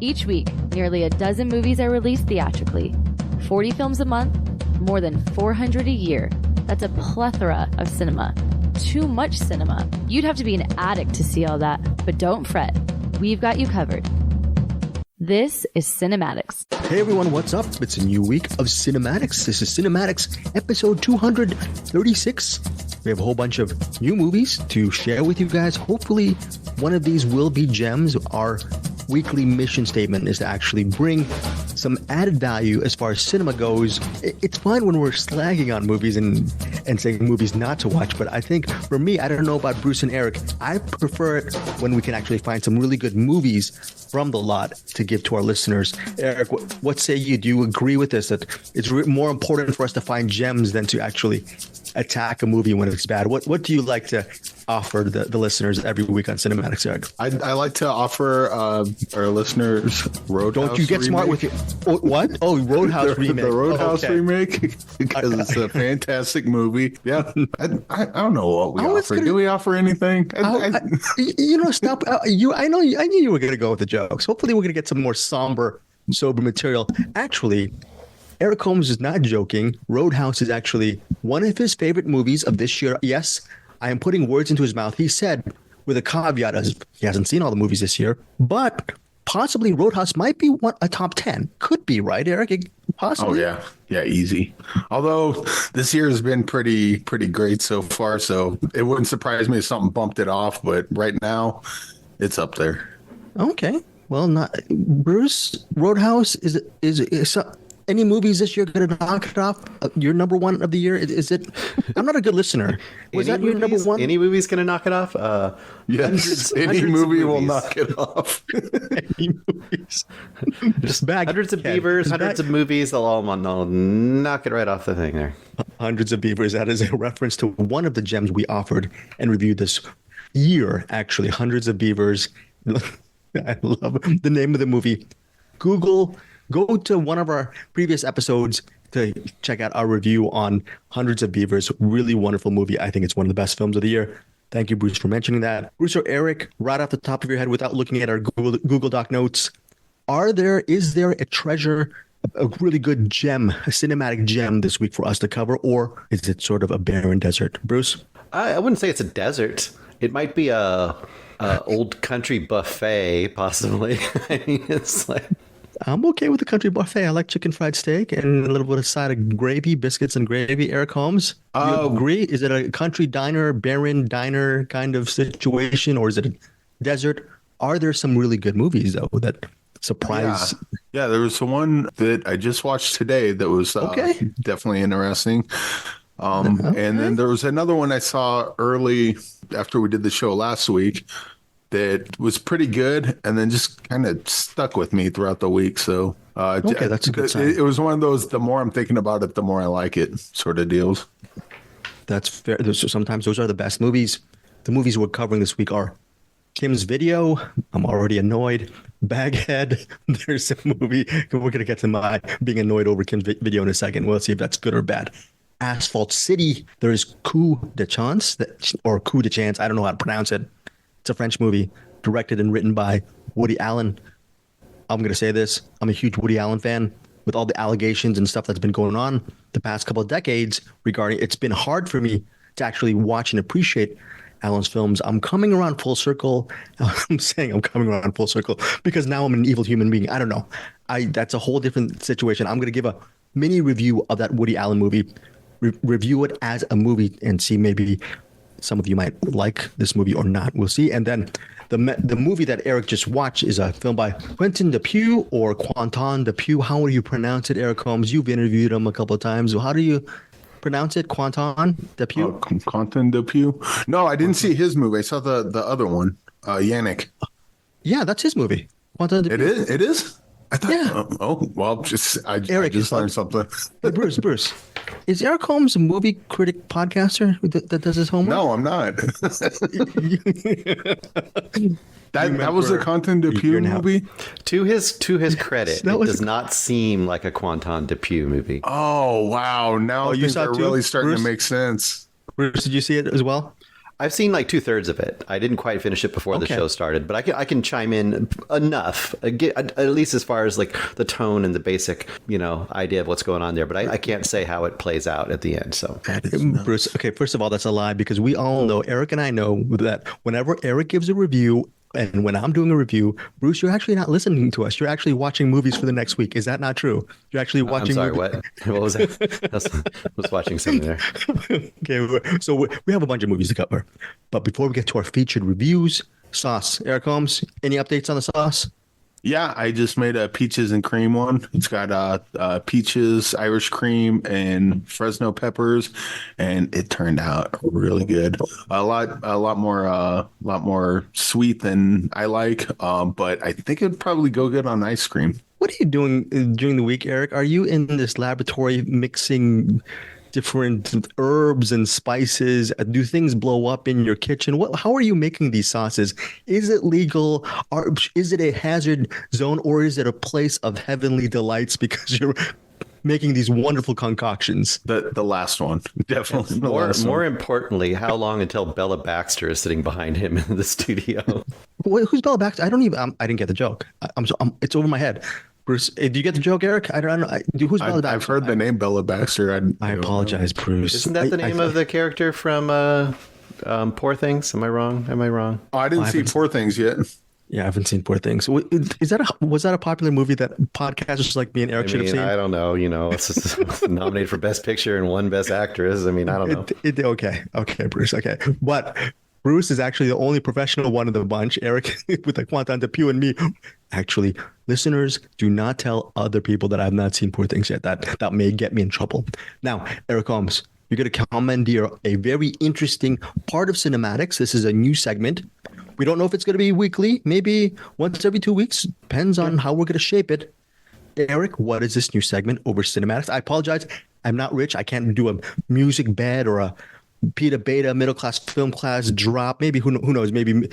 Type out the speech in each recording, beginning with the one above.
Each week, nearly a dozen movies are released theatrically. 40 films a month, more than 400 a year. That's a plethora of cinema. Too much cinema. You'd have to be an addict to see all that. But don't fret. We've got you covered. This is CinemAddicts. Hey everyone, what's up? It's a new week of CinemAddicts. This is CinemAddicts episode 236. We have a whole bunch of new movies to share with you guys. Hopefully, one of these will be gems. Our weekly mission statement is to actually bring some added value as far as cinema goes. It's fine when we're slagging on movies and saying movies not to watch, but I think for me, I don't know about Bruce and Eric, I prefer it when we can actually find some really good movies from the lot to give to our listeners. Eric, what say you? Do you agree with this, that it's more important for us to find gems than to actually attack a movie when it's bad? What do you like to offer the listeners every week on CinemAddicts, Eric? I like to offer our listeners Roadhouse. Don't you get smart with your what? Oh, Roadhouse remake. The Roadhouse okay. remake, because it's a fantastic movie. Yeah, I don't know what we offer. Do we offer anything? Stop. I knew you were going to go with the jokes. Hopefully, we're going to get some more sober material. Actually, Eric Holmes is not joking. Roadhouse is actually one of his favorite movies of this year. Yes, I am putting words into his mouth. He said, with a caveat, as he hasn't seen all the movies this year, but possibly Roadhouse might be a top 10. Could be, right, Eric? Possibly. Oh, yeah, easy. Although this year has been pretty great so far, so it wouldn't surprise me if something bumped it off, but right now, it's up there. Okay. Well, not Bruce. Roadhouse is any movies this year going to knock it off? Your number one of the year? Is it? I'm not a good listener. Was that your number one? Any movie's going to knock it off? Yes, any movie will knock it off. Any movies. Just hundreds of beavers, hundreds of movies. They'll all knock it right off the thing there. Hundreds of beavers. That is a reference to one of the gems we offered and reviewed this year, actually. Hundreds of beavers. I love the name of the movie. Go to one of our previous episodes to check out our review on Hundreds of Beavers. Really wonderful movie. I think it's one of the best films of the year. Thank you, Bruce, for mentioning that. Bruce or Eric, right off the top of your head, without looking at our Google Doc notes, is there a treasure, a really good gem, a cinematic gem this week for us to cover, or is it sort of a barren desert? Bruce? I wouldn't say it's a desert. It might be a old country buffet, possibly. I mean, it's like... I'm okay with the country buffet. I like chicken fried steak and a little bit of side of gravy, biscuits and gravy. Eric Holmes, do you agree? Is it a country diner, barren diner kind of situation, or is it a desert? Are there some really good movies, though, that surprise? Yeah, there was one that I just watched today that was definitely interesting. And then there was another one I saw early after we did the show last week that was pretty good, and then just kind of stuck with me throughout the week. So, that's a good sign. It was one of those, the more I'm thinking about it, the more I like it sort of deals. That's fair. Sometimes those are the best movies. The movies we're covering this week are Kim's Video. I'm already annoyed. Baghead. There's a movie. We're going to get to my being annoyed over Kim's Video in a second. We'll see if that's good or bad. Asphalt City. There's Coup de Chance, or Coup de Chance. I don't know how to pronounce it. It's a French movie directed and written by Woody Allen. I'm going to say this. I'm a huge Woody Allen fan. With all the allegations and stuff that's been going on the past couple of decades regarding, it's been hard for me to actually watch and appreciate Allen's films. I'm coming around full circle. I'm saying I'm coming around full circle because now I'm an evil human being. I don't know. That's a whole different situation. I'm going to give a mini review of that Woody Allen movie, review it as a movie and see maybe some of you might like this movie or not. We'll see. And then the movie that Eric just watched is a film by Quentin Dupieux or Quentin Dupieux. How would you pronounce it, Eric Holmes? You've interviewed him a couple of times. How do you pronounce it? Quentin Dupieux? Quentin Dupieux? No, I didn't see his movie. I saw the other one, Yannick. Yeah, that's his movie. Quentin Dupieux. It is? I thought, yeah. I just learned something. Bruce, is Eric Holmes a movie critic podcaster that does his homework? No, I'm not. That was the Quentin Dupieux movie? To his credit, it does not seem like a Quentin Dupieux movie. Oh, wow. Now things are really starting to make sense. Bruce, did you see it as well? I've seen like 2/3 of it. I didn't quite finish it before the show started, but I can chime in enough, at least as far as like the tone and the basic, idea of what's going on there. But I can't say how it plays out at the end. So, Bruce, okay, first of all, that's a lie because we all know, Eric and I know that whenever Eric gives a review, and when I'm doing a review, Bruce, you're actually not listening to us. You're actually watching movies for the next week. Is that not true? You're actually watching. I'm sorry, what was that? I was watching something there. Okay, so we have a bunch of movies to cover. But before we get to our featured reviews, sauce. Eric Holmes, any updates on the sauce? Yeah, I just made a peaches and cream one. It's got peaches, Irish cream, and Fresno peppers, and it turned out really good. A lot more sweet than I like, but I think it'd probably go good on ice cream. What are you doing during the week, Eric? Are you in this laboratory mixing different herbs and spices? Do things blow up in your kitchen? How are you making these sauces? Is it legal? Is it a hazard zone, or is it a place of heavenly delights because you're making these wonderful concoctions? The last one, definitely. More importantly, how long until Bella Baxter is sitting behind him in the studio? Wait, who's Bella Baxter? I didn't get the joke. It's over my head. Bruce, do you get the joke, Eric? I don't know. Who's Bella Baxter? I've heard the name Bella Baxter. I apologize, Bruce. Isn't that the name of the character from Poor Things? Am I wrong? Oh, I didn't see Poor Things yet. Yeah, I haven't seen Poor Things. Was that a popular movie that podcasters like me and Eric should have seen? I don't know. It's nominated for Best Picture and one Best Actress. I don't know. Okay, Bruce. Okay, but Bruce is actually the only professional one of the bunch. Eric, with the Quantum de Pew and me. Actually, listeners, do not tell other people that I have not seen Poor Things yet. That may get me in trouble. Now, Eric Holmes, you're going to commandeer a very interesting part of CinemAddicts. This is a new segment. We don't know if it's going to be weekly, maybe once every 2 weeks. Depends on how we're going to shape it. Eric, what is this new segment over CinemAddicts? I apologize. I'm not rich. I can't do a music bed or a Peter Beta middle class film class drop. Maybe who knows? Maybe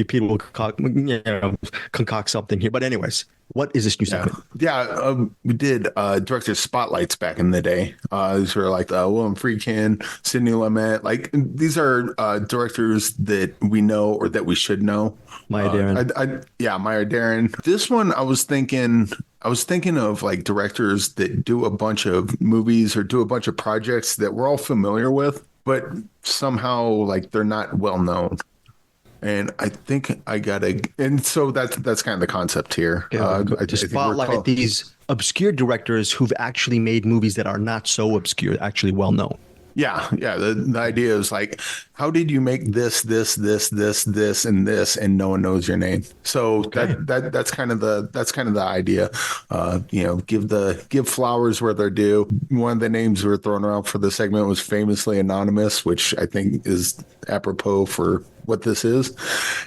Peter will concoct something here. But anyways, what is this new segment? Yeah, we did director spotlights back in the day. These were like Willem Friedkin, Sidney Lumet. Like these are directors that we know or that we should know. Maya Deren. Maya Deren. This one, I was thinking of like directors that do a bunch of movies or do a bunch of projects that we're all familiar with, but somehow like they're not well known. And I think and so that's kind of the concept here. To spotlight these obscure directors who've actually made movies that are not so obscure, actually well known. Yeah. The idea is like, how did you make this, and this, and no one knows your name? So that's kind of the idea. Give flowers where they're due. One of the names we were throwing around for the segment was Famously Anonymous, which I think is apropos for what this is.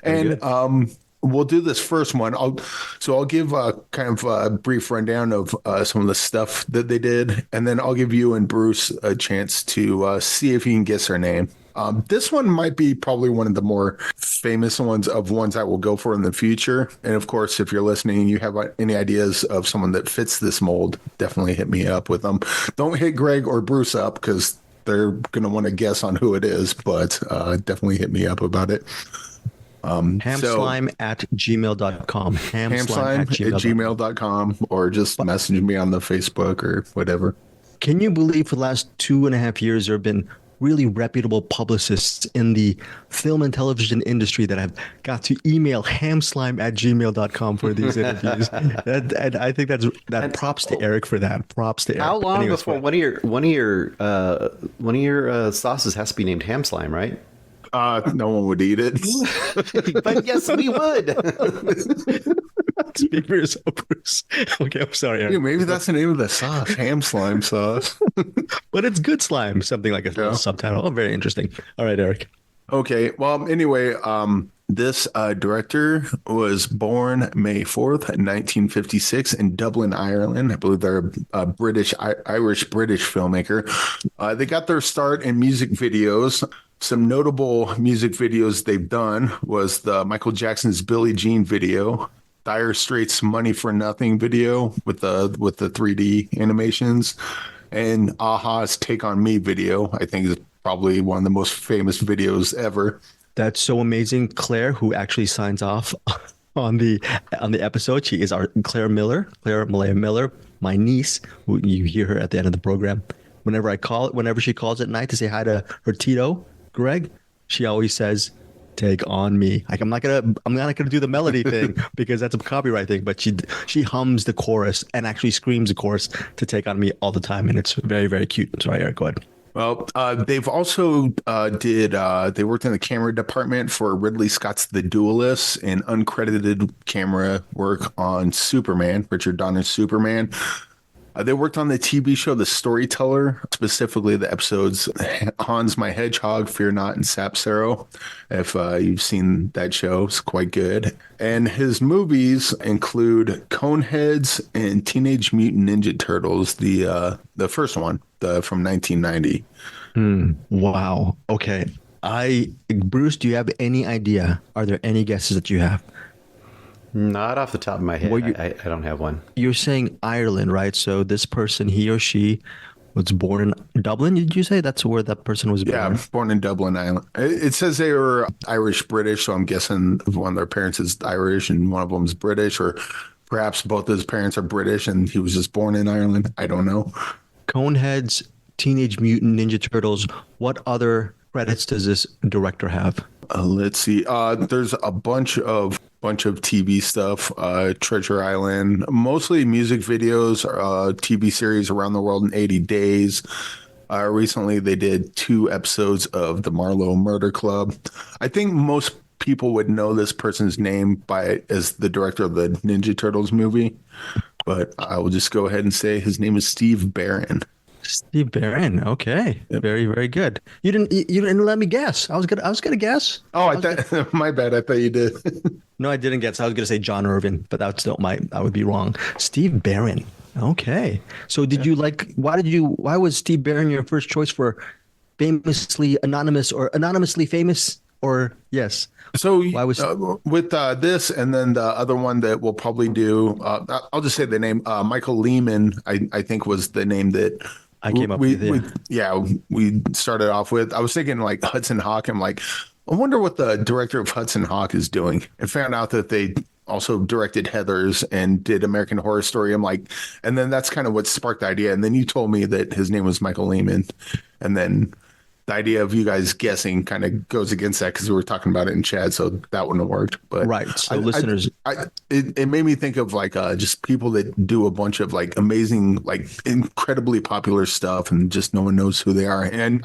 And we'll do this first one. I'll give kind of a brief rundown of some of the stuff that they did, and then I'll give you and Bruce a chance to see if you can guess her name. This one might be probably one of the more famous ones I will go for in the future. And of course, if you're listening and you have any ideas of someone that fits this mold, definitely hit me up with them. Don't hit Greg or Bruce up because they're going to want to guess on who it is, but definitely hit me up about it. Hamslime at gmail.com. Hamslime at gmail.com, or just message me on the Facebook or whatever. Can you believe for the last 2.5 years there have been really reputable publicists in the film and television industry that have got to email hamslime at gmail.com for these interviews? And I think that props to Eric for that. Props to Eric. How long before one of your sauces has to be named Hamslime, right? No one would eat it. But yes, we would. Speak for yourself, Bruce. Okay, I'm sorry, Eric. Maybe that's the name of the sauce, ham slime sauce. But it's good slime, something like a subtitle. Oh, very interesting. All right, Eric. Okay, well, anyway, this director was born May 4th, 1956 in Dublin, Ireland. I believe they're a Irish-British filmmaker. They got their start in music videos. Some notable music videos they've done was the Michael Jackson's Billie Jean video, Dire Straits' Money for Nothing video with the 3D animations, and a-ha's Take on Me video. I think is probably one of the most famous videos ever. That's so amazing. Claire, who actually signs off on the episode, she is our Claire Malaya Miller, my niece, who you hear her at the end of the program. Whenever she calls at night to say hi to her Tito, Greg, she always says, "Take on me." Like I'm not gonna do the melody thing because that's a copyright thing, but she hums the chorus and actually screams the chorus to "Take on Me" all the time, and it's very, very cute. Sorry, Eric, go ahead. Well, they've also they worked in the camera department for Ridley Scott's The Duelists and uncredited camera work on Superman, Richard Donner's Superman. They worked on the TV show The Storyteller, specifically the episodes Hans My Hedgehog, Fear Not, and Sapsarrow. If you've seen that show, it's quite good. And his movies include Coneheads and Teenage Mutant Ninja Turtles, the first one, from 1990. Wow. Okay. Bruce, do you have any idea? Are there any guesses that you have? Not off the top of my head. Well, I don't have one. You're saying Ireland, right? So this person, he or she, was born in Dublin. Did you say that's where that person was born? Yeah, born in Dublin, Ireland. It says they were Irish British, so I'm guessing one of their parents is Irish and one of them is British, or perhaps both his parents are British and he was just born in Ireland. I don't know. Coneheads, Teenage Mutant Ninja Turtles. What other credits does this director have? Let's see. There's a bunch of TV stuff. Treasure Island, mostly music videos, TV series Around the World in 80 Days. Recently, they did 2 episodes of the Marlowe Murder Club. I think most people would know this person's name as the director of the Ninja Turtles movie, but I will just go ahead and say his name is Steve Barron. Steve Barron. Okay. Yep. Very, very good. You didn't let me guess. I was gonna guess. Oh, my bad. I thought you did. No, I didn't guess. I was gonna say John Irvin, but I would be wrong. Steve Barron. Okay. So why was Steve Barron your first choice for famously anonymous or anonymously famous, or yes? So why was with this and then the other one that we'll probably do, I'll just say the name, Michael Lehman, I think was the name that I came up with. We started off with. I was thinking like Hudson Hawk. I'm like, I wonder what the director of Hudson Hawk is doing. And found out that they also directed Heathers and did American Horror Story. I'm like, and then that's kind of what sparked the idea. And then you told me that his name was Michael Lehman. And then the idea of you guys guessing kind of goes against that because we were talking about it in chat, so that wouldn't have worked. But right, so listeners, it made me think of like just people that do a bunch of like amazing, like incredibly popular stuff, and just no one knows who they are. And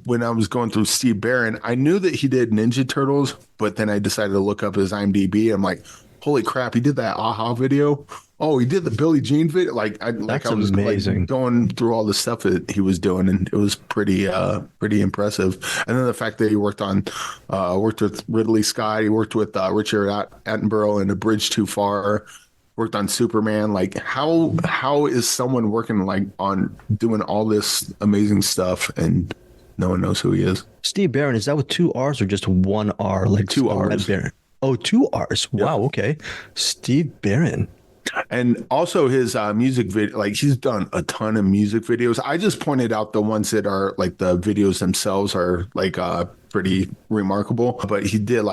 when I was going through Steve Barron, I knew that he did Ninja Turtles, but then I decided to look up his IMDb. I'm like, holy crap, he did that Aha video. Oh, he did the Billie Jean video. I was amazing. Going through all the stuff that he was doing, and it was pretty impressive. And then the fact that he worked with Ridley Scott, he worked with Richard Attenborough in A Bridge Too Far, worked on Superman. Like how is someone working on doing all this amazing stuff and no one knows who he is? Steve Barron, is that with 2 R's or just 1 R? Like 2 R's. Oh, 2 R's. Wow. Yep. Okay. Steve Barron. And also his music video, he's done a ton of music videos. I just pointed out the ones that are the videos themselves are pretty remarkable. But he did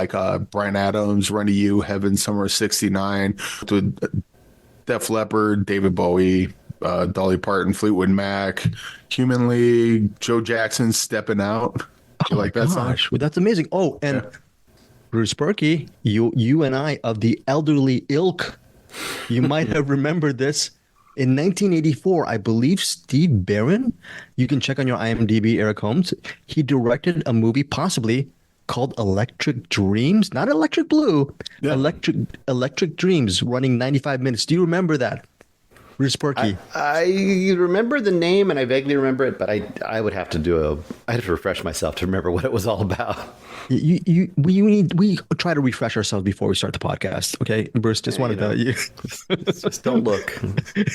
Bryan Adams, Run to You, Heaven, Summer '69, with Def Leppard, David Bowie, Dolly Parton, Fleetwood Mac, Human League, Joe Jackson, Stepping Out. You like that song? Well, that's amazing. Oh, and Bruce Purkey, you and I of the elderly ilk. You might have remembered this. In 1984, I believe Steve Barron, you can check on your IMDb, Eric Holmes, he directed a movie possibly called Electric Dreams, not Electric Blue, Electric Dreams, running 95 minutes. Do you remember that, Bruce Purkey? I remember the name and I vaguely remember it, but I would have to I'd have to refresh myself to remember what it was all about. We try to refresh ourselves before we start the podcast. Okay, Bruce, just wanted to just don't look.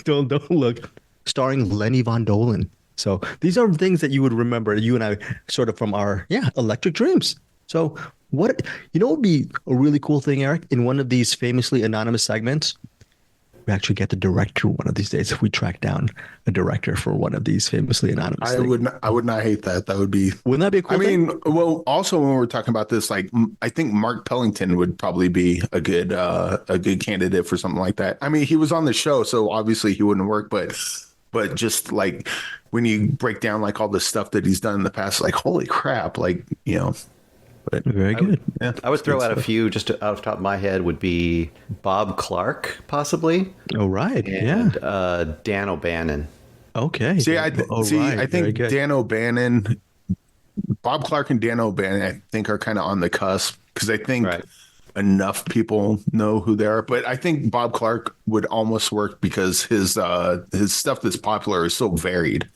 don't look. Starring Lenny Von Dolen. So these are things that you would remember. You and I sort of from our Electric Dreams. So what would be a really cool thing, Eric, in one of these famously anonymous segments? we actually get the director one of these days if we track down a director for one of these famously anonymous things. I would not hate that. That would be. Wouldn't that be a cool thing? mean, well, also when we're talking about this, like I think Mark Pellington would probably be a good candidate for something like that. I mean, he was on the show, so obviously he wouldn't work, but just like when you break down like all the stuff that he's done in the past, like holy crap, like But very good. I would throw out a few just out of the top of my head would be Bob Clark, possibly. Oh, right. And Dan O'Bannon. Okay. I think Dan O'Bannon, Bob Clark and Dan O'Bannon, I think are kind of on the cusp because I think enough people know who they are. But I think Bob Clark would almost work because his stuff that's popular is so varied.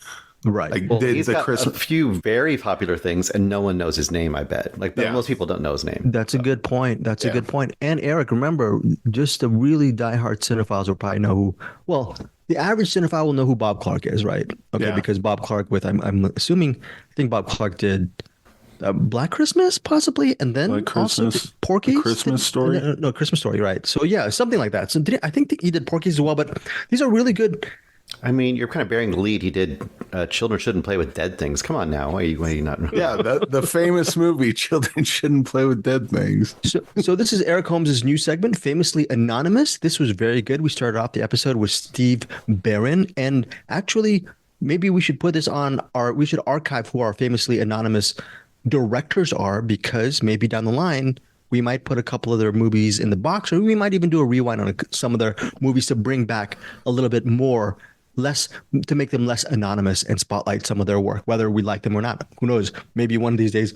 Right. Like he's got a few very popular things, and no one knows his name, I bet. Like most people don't know his name. That's a good point. That's a good point. And Eric, remember, just the really diehard cinephiles will probably know who. Well, the average cinephile will know who Bob Clark is, right? Okay, because Bob Clark I'm assuming, I think Bob Clark did Black Christmas, possibly, and then also Porky's Christmas Story. No, Christmas Story, right? So yeah, something like that. So I think he did Porky's as well, but these are really good. I mean, you're kind of bearing the lead. He did Children Shouldn't Play with Dead Things. Come on now. Why are you not? Yeah, the famous movie, Children Shouldn't Play with Dead Things. So this is Eric Holmes' new segment, Famously Anonymous. This was very good. We started off the episode with Steve Barron. And actually, maybe we should put this on we should archive who our Famously Anonymous directors are, because maybe down the line, we might put a couple of their movies in the box, or we might even do a rewind on some of their movies to bring back a little bit more, to make them less anonymous and spotlight some of their work, whether we like them or not. Who knows? Maybe one of these days,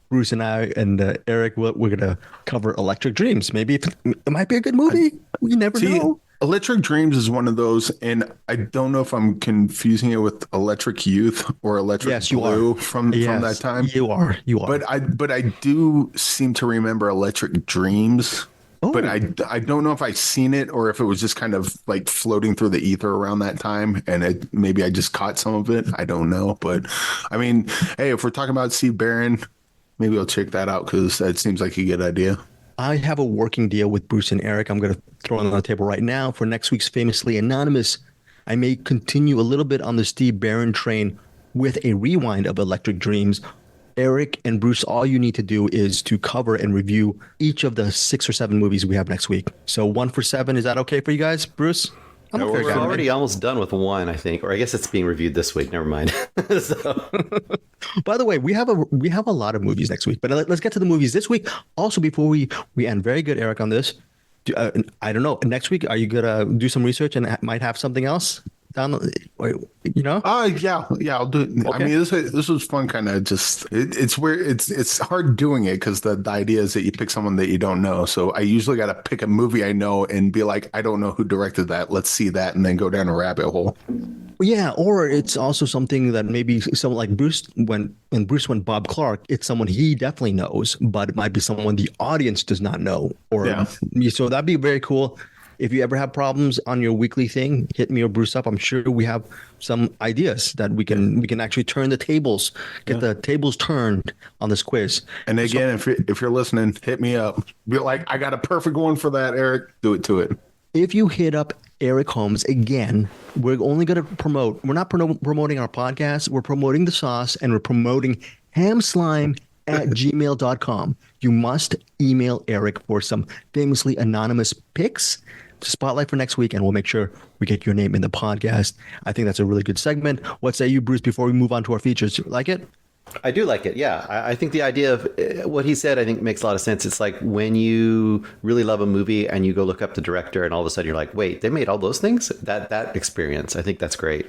Bruce and I and Eric, we're going to cover Electric Dreams. Maybe it might be a good movie. We never know. Electric Dreams is one of those, and I don't know if I'm confusing it with Electric Youth or Electric Blue from that time. You are. But I do seem to remember Electric Dreams. Oh. But I don't know if I've seen it or if it was just kind of like floating through the ether around that time, and maybe I just caught some of it. I don't know. But I mean, hey, if we're talking about Steve Barron, maybe I'll check that out because that seems like a good idea. I have a working deal with Bruce and Eric. I'm going to throw it on the table right now. For next week's Famously Anonymous, I may continue a little bit on the Steve Barron train with a rewind of Electric Dreams. Eric and Bruce, all you need to do is to cover and review each of the 6 or 7 movies we have next week. So 1 for 7, is that okay for you guys, Bruce? We're already almost done with 1, I think, or I guess it's being reviewed this week. Never mind. By the way, we have a lot of movies next week, but let's get to the movies this week. Also, before we end, very good, Eric, on this. I don't know. Next week, are you gonna do some research and might have something else down? Yeah, I'll do it. Okay. I mean, this was fun. Kind of just it's weird. It's hard doing it because the idea is that you pick someone that you don't know. So I usually got to pick a movie I know and be like, I don't know who directed that. Let's see that, and then go down a rabbit hole. Yeah, or it's also something that maybe someone like Bruce, when Bruce went Bob Clark, it's someone he definitely knows, but it might be someone the audience does not know. So that'd be very cool. If you ever have problems on your weekly thing, hit me or Bruce up. I'm sure we have some ideas that we can actually turn the tables, get the tables turned on this quiz. And again, if you're listening, hit me up. Be like, I got a perfect one for that, Eric. Do it to it. If you hit up Eric Holmes again, we're only going to promote. We're not promoting our podcast. We're promoting the sauce, and we're promoting hamslime@gmail.com. You must email Eric for some famously anonymous picks to spotlight for next week, and we'll make sure we get your name in the podcast. I think that's a really good segment. What say you, Bruce, before we move on to our features? Like it? I do like it. Yeah. I think the idea of what he said, I think makes a lot of sense. It's like when you really love a movie and you go look up the director and all of a sudden you're like, wait, they made all those things? That experience. I think that's great.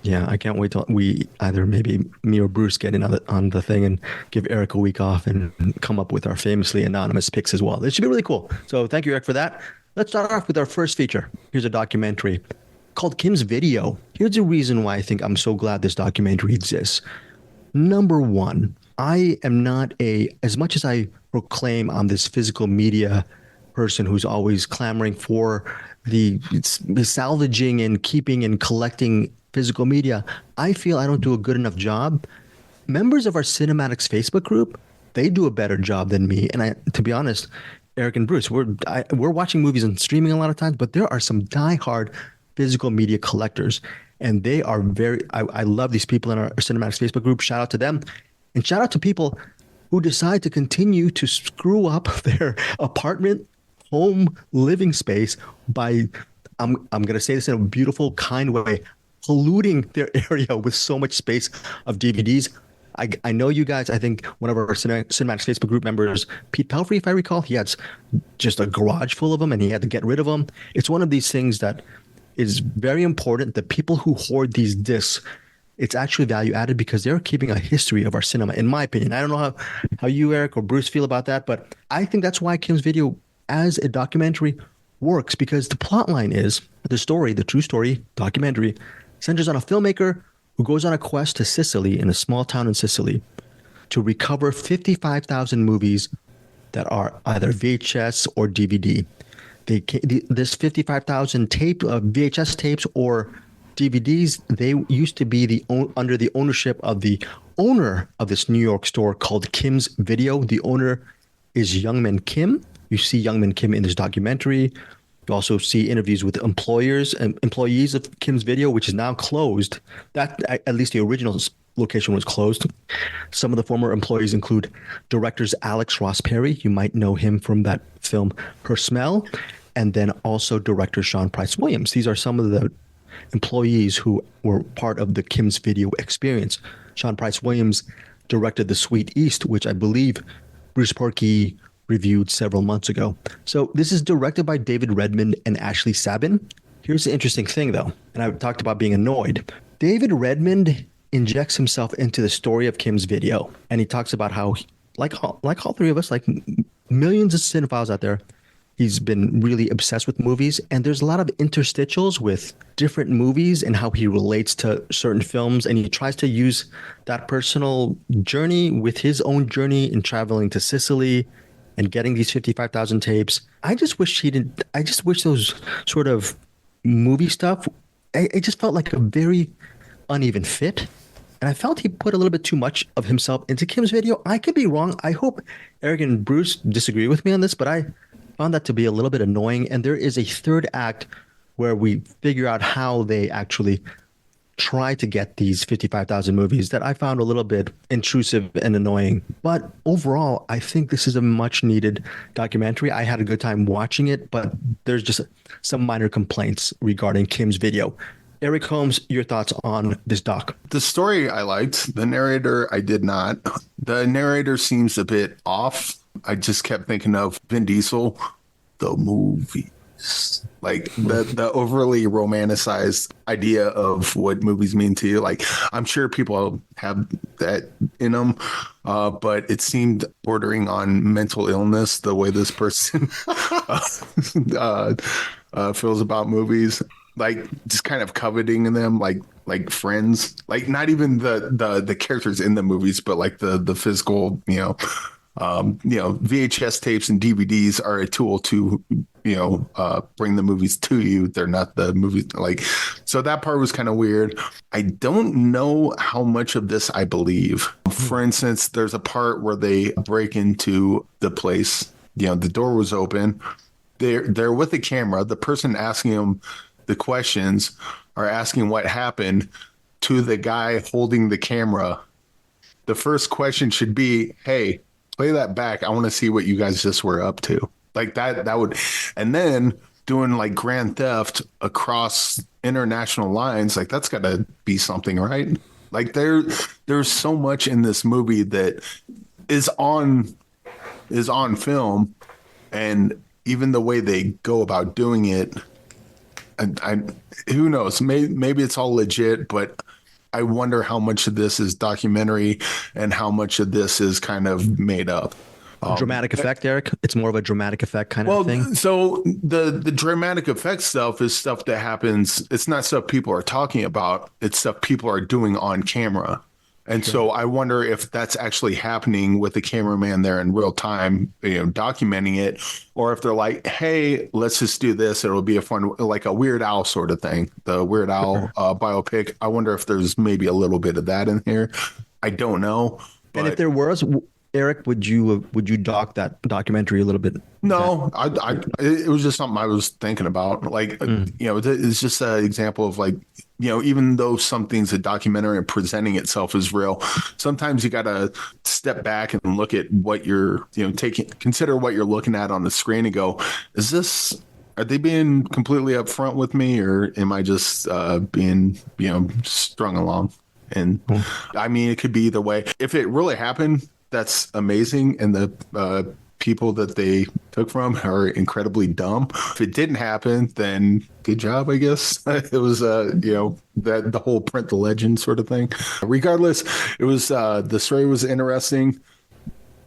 Yeah. I can't wait till we either maybe me or Bruce get in on the thing and give Eric a week off and come up with our famously anonymous picks as well. It should be really cool. So thank you, Eric, for that. Let's start off with our first feature. Here's a documentary called Kim's Video. Here's the reason why I think I'm so glad this documentary exists. Number one, I am not as much as I proclaim I'm this physical media person who's always clamoring for the salvaging and keeping and collecting physical media, I feel I don't do a good enough job. Members of our CinemAddicts Facebook group, they do a better job than me. And to be honest, Eric and Bruce, we're watching movies and streaming a lot of times, but there are some diehard physical media collectors, and they are I love these people in our CinemAddicts Facebook group. Shout out to them, and shout out to people who decide to continue to screw up their apartment, home, living space by, I'm going to say this in a beautiful, kind way, polluting their area with so much space of DVDs. I know you guys. I think one of our CinemAddicts Facebook group members, Pete Pelfrey, if I recall, he had just a garage full of them, and he had to get rid of them. It's one of these things that is very important. The people who hoard these discs, it's actually value added because they're keeping a history of our cinema, in my opinion. I don't know how you, Eric, or Bruce feel about that, but I think that's why Kim's Video as a documentary works, because the plot line is the true story documentary centers on a filmmaker who goes on a quest to Sicily, in a small town in Sicily, to recover 55,000 movies that are either VHS or DVD. This 55,000 VHS tapes or DVDs, they used to be under the ownership of the owner of this New York store called Kim's Video. The owner is Youngman Kim. You see Youngman Kim in this documentary. You also see interviews with employers and employees of Kim's Video, which is now closed. That, at least the original location, was closed. Some of the former employees include directors Alex Ross Perry. You might know him from that film Her Smell. And then also director Sean Price Williams. These are some of the employees who were part of the Kim's Video experience. Sean Price Williams directed The Sweet East, which I believe Bruce Purkey reviewed several months ago. So this is directed by David Redmond and Ashley Sabin. Here's the interesting thing, though, and I talked about being annoyed. David Redmond injects himself into the story of Kim's Video, and he talks about how, like all three of us, like millions of cinephiles out there, he's been really obsessed with movies, and there's a lot of interstitials with different movies and how he relates to certain films, and he tries to use that personal journey with his own journey in traveling to Sicily and getting these 55,000 tapes. I just wish those sort of movie stuff, it just felt like a very uneven fit. And I felt he put a little bit too much of himself into Kim's Video. I could be wrong. I hope Eric and Bruce disagree with me on this, but I found that to be a little bit annoying. And there is a third act where we figure out how they actually try to get these 55,000 movies that I found a little bit intrusive and annoying. But overall, I think this is a much needed documentary. I had a good time watching it, but there's just some minor complaints regarding Kim's Video. Eric Holmes, your thoughts on this doc? The story I liked. The narrator, I did not. The narrator seems a bit off. I just kept thinking of Vin Diesel, the movies. Like the overly romanticized idea of what movies mean to you. Like, I'm sure people have that in them, but it seemed bordering on mental illness the way this person feels about movies. Like, just kind of coveting them, like Friends. Like, not even the characters in the movies, but like the physical, VHS tapes and DVDs are a tool to, bring the movies to you. They're not the movies. Like, so that part was kind of weird. I don't know how much of this I believe. For instance, there's a part where they break into the place. The door was open. They're with the camera. The person asking them the questions are asking what happened to the guy holding the camera. The first question should be, hey, play that back. I want to see what you guys just were up to. Like that would, and then doing like grand theft across international lines, like that's got to be something, right? Like there's so much in this movie that is on film, and even the way they go about doing it, I who knows? Maybe it's all legit, but I wonder how much of this is documentary and how much of this is kind of made up. Dramatic effect, Eric? It's more of a dramatic effect kind of thing? So the dramatic effect stuff is stuff that happens. It's not stuff people are talking about. It's stuff people are doing on camera. And so I wonder if that's actually happening with the cameraman there in real time, documenting it, or if they're like, hey, let's just do this. It'll be a fun, like a Weird Al sort of thing, the Weird Al biopic. I wonder if there's maybe a little bit of that in here. I don't know. And if there was, Eric, would you dock that documentary a little bit? No, it was just something I was thinking about. Like, it's just an example of like, even though something's a documentary and presenting itself as real, sometimes you got to step back and look at what you're, consider what you're looking at on the screen and go, are they being completely upfront with me, or am I just being, strung along? And I mean, it could be either way. If it really happened, that's amazing. And the people that they took from are incredibly dumb. If it didn't happen, then good job, I guess. It was, that the whole print the legend sort of thing. Regardless, it was the story was interesting.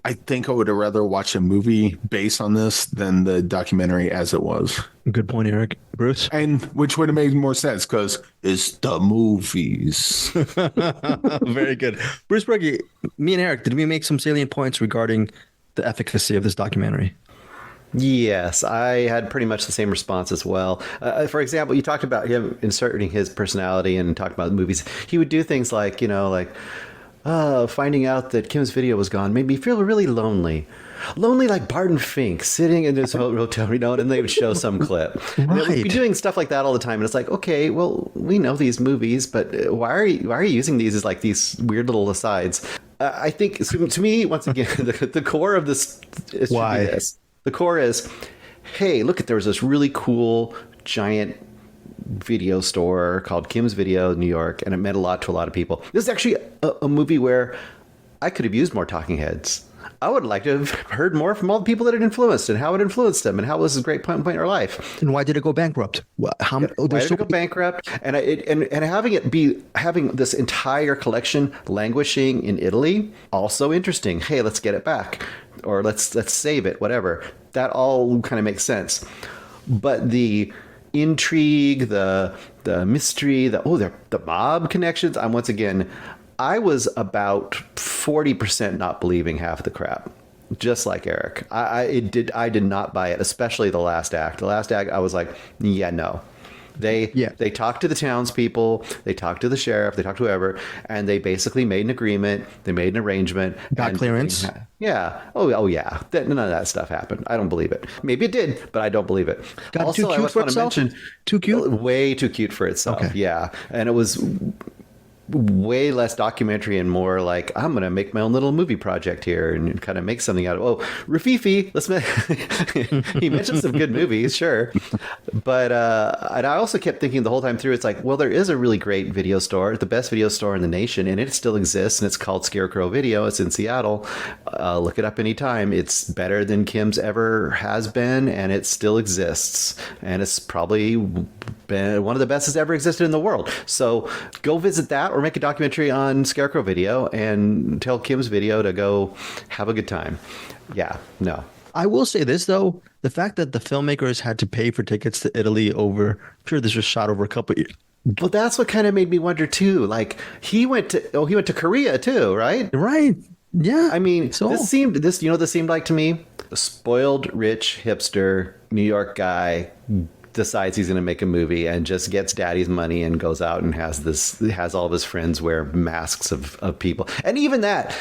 I think I would have rather watched a movie based on this than the documentary as it was. Good point, Eric. Bruce? And which would have made more sense because it's the movies. Very good. Bruce Purkey, me and Eric, did we make some salient points regarding the efficacy of this documentary? Yes, I had pretty much the same response as well. For example, you talked about him inserting his personality and talked about movies. He would do things like, finding out that Kim's Video was gone made me feel really lonely. Lonely like Barton Fink sitting in his hotel, and they would show some clip. Right. We'd be doing stuff like that all the time. And it's like, okay, well, we know these movies, but why are you using these as like these weird little asides? I think, to me, once again, the core of this is this. The core is, hey, look, there was this really cool giant video store called Kim's Video in New York, and it meant a lot to a lot of people. This is actually a movie where I could have used more talking heads. I would like to have heard more from all the people that it influenced and how it influenced them and how it was a great point in their life. And why did it go bankrupt? Why did it go bankrupt? And having this entire collection languishing in Italy, also interesting. Hey, let's get it back, or let's save it, whatever. That all kind of makes sense. But the intrigue, the mystery, the mob connections. I was about 40% not believing half the crap, just like Eric. I did not buy it, especially the last act. The last act, I was like, yeah, no. They talked to the townspeople, they talked to the sheriff, they talked to whoever, and they basically made an agreement. They made an arrangement. Got clearance. Yeah. Oh yeah. None of that stuff happened. I don't believe it. Maybe it did, but I don't believe it. Got also, too cute for itself? Too cute? Way too cute for itself. Okay. Yeah. And it was way less documentary and more like, I'm going to make my own little movie project here and kind of make something out of, Rafifi, he mentioned some good movies, sure. But, and I also kept thinking the whole time through, it's like, well, there is a really great video store, the best video store in the nation, and it still exists, and it's called Scarecrow Video. It's in Seattle. Look it up anytime. It's better than Kim's ever has been, and it still exists. And it's probably been one of the best that's ever existed in the world. So go visit that, or make a documentary on Scarecrow Video and tell Kim's Video to go have a good time. Yeah, no. I will say this, though. The fact that the filmmakers had to pay for tickets to Italy I'm sure this was shot over a couple of years. Well, that's what kind of made me wonder, too. Like, he went to Korea, too, right? Right. Yeah. I mean, this seemed like to me? A spoiled, rich, hipster, New York guy decides he's going to make a movie and just gets daddy's money and goes out and has all of his friends wear masks of people. And even that,